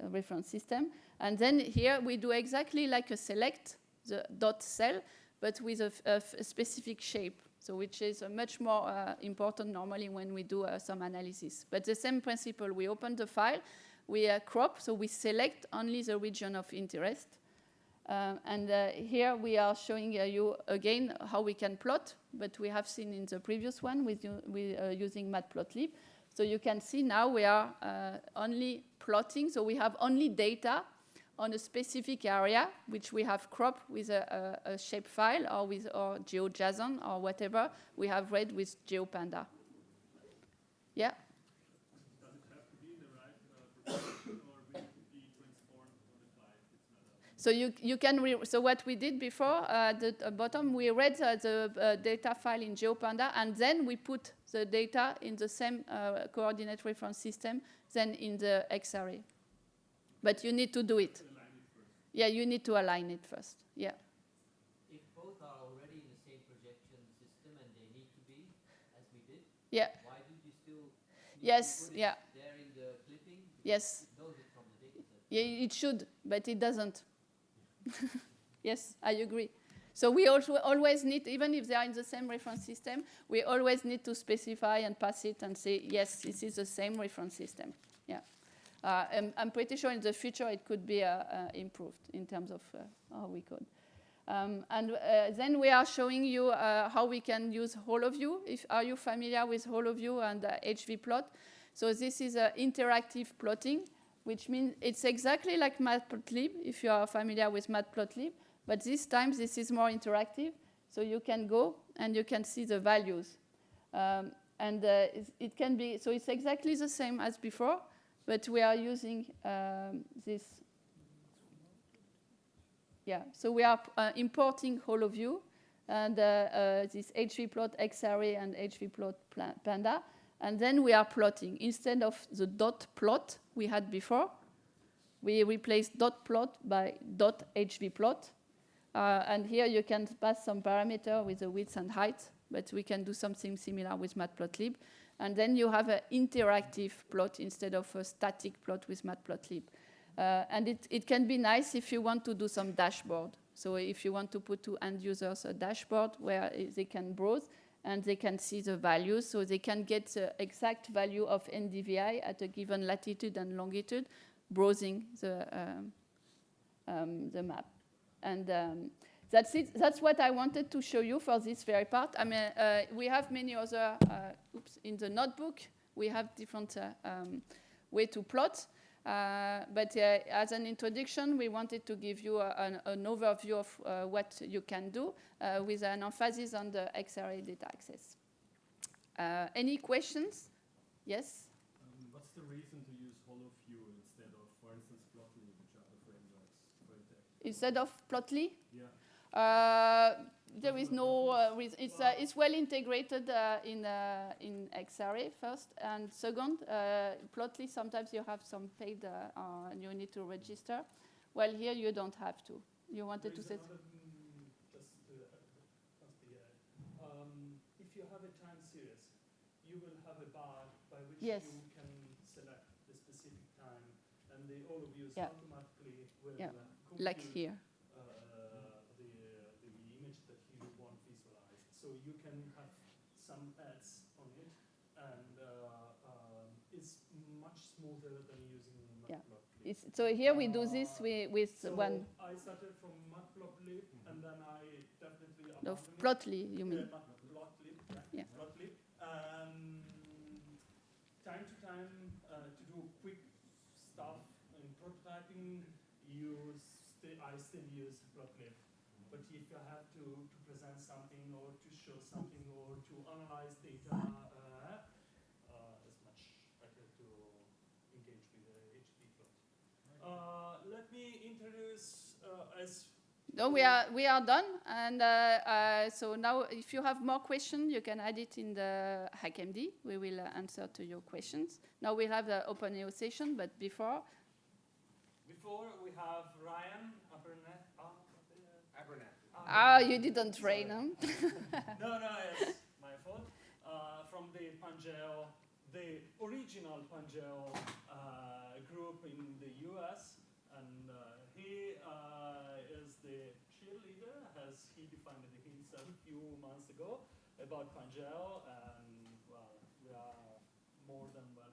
reference system. And then here we do exactly like a select, the dot cell, but with a specific shape, so which is much more important normally when we do some analysis. But the same principle, we open the file, we crop, so we select only the region of interest. And here we are showing you again how we can plot, but we have seen in the previous one with using matplotlib. So you can see now we are only plotting, so we have only data on a specific area, which we have cropped with a shapefile or with our GeoJSON or whatever we have read with GeoPanda. Yeah? Does it have to be in the right proportion, or will it be transformed on the fly if it's not a... So you can so what we did before, at the bottom, we read the data file in GeoPanda, and then we put the data in the same coordinate reference system, then in the X-array. But you need to do it. Yeah, you need to align it first. Yeah. If both are already in the same projection system and they need to be, as we did, Yeah. why do you still need Yes. to put Yeah. it there in the clipping? Yes. It knows it from the data set. Yeah, it should, but it doesn't. Yes, I agree. So we also always need, even if they are in the same reference system, we always need to specify and pass it and say, yes, this is the same reference system. Yeah. I'm pretty sure in the future it could be improved in terms of how we code. Then we are showing you how we can use HoloView. Are you familiar with HoloView and HVplot? So this is interactive plotting, which means it's exactly like Matplotlib, if you are familiar with Matplotlib, but this time this is more interactive. So you can go and you can see the values. It can be, so it's exactly the same as before, but we are using this. Yeah, so we are importing HoloView and this HVplot X-array and HVplot Panda, and then we are plotting. Instead of the dot plot we had before, we replaced dot plot by dot HVplot. And here you can pass some parameter with the width and height, but we can do something similar with Matplotlib. And then you have an interactive plot instead of a static plot with Matplotlib. And it can be nice if you want to do some dashboard. So if you want to put to end users a dashboard where they can browse and they can see the values, so they can get the exact value of NDVI at a given latitude and longitude, browsing the map. And that's it. That's what I wanted to show you for this very part. I mean, we have many other, in the notebook, we have different way to plot. But as an introduction, we wanted to give you an overview of what you can do with an emphasis on the X-array data access. Any questions? Yes? What's the reason to use HoloView instead of, for instance, Plotly, which are the frameworks for interactive? Instead of Plotly? Yeah. There is no reason. It's well integrated in X-array first, and second, Plotly sometimes you have some paid and you need to register. Well, here you don't have to. You wanted to say. If you have a time series, you will have a bar by which Yes. you can select the specific time, and the HoloViews Yeah. automatically will Yeah. compute Like here. the image that you want visualized. So you can have some ads on it, and it's much smoother than using Yeah. Matplotlib. So here we do this with So one I started from Matplotlib, and then I definitely of abandoned it. Plotly, you mean? Matplotlib, Yeah. Plotly. Time to time, to do quick stuff in prototyping, I still use Plotly. But if I have to present something or to show something or to analyze data, it's much better to engage with the HVplot. Let me introduce as. No, we are done, and so now if you have more questions, you can add it in the HackMD. We will answer to your questions. Now we have the OpenAO session, but before We have Ryan Aberneth. you didn't train him. No, it's my fault. international Pangeo group in the US, and he is the cheerleader, as he defined it himself a few months ago, about Pangeo, and well, we are more than welcome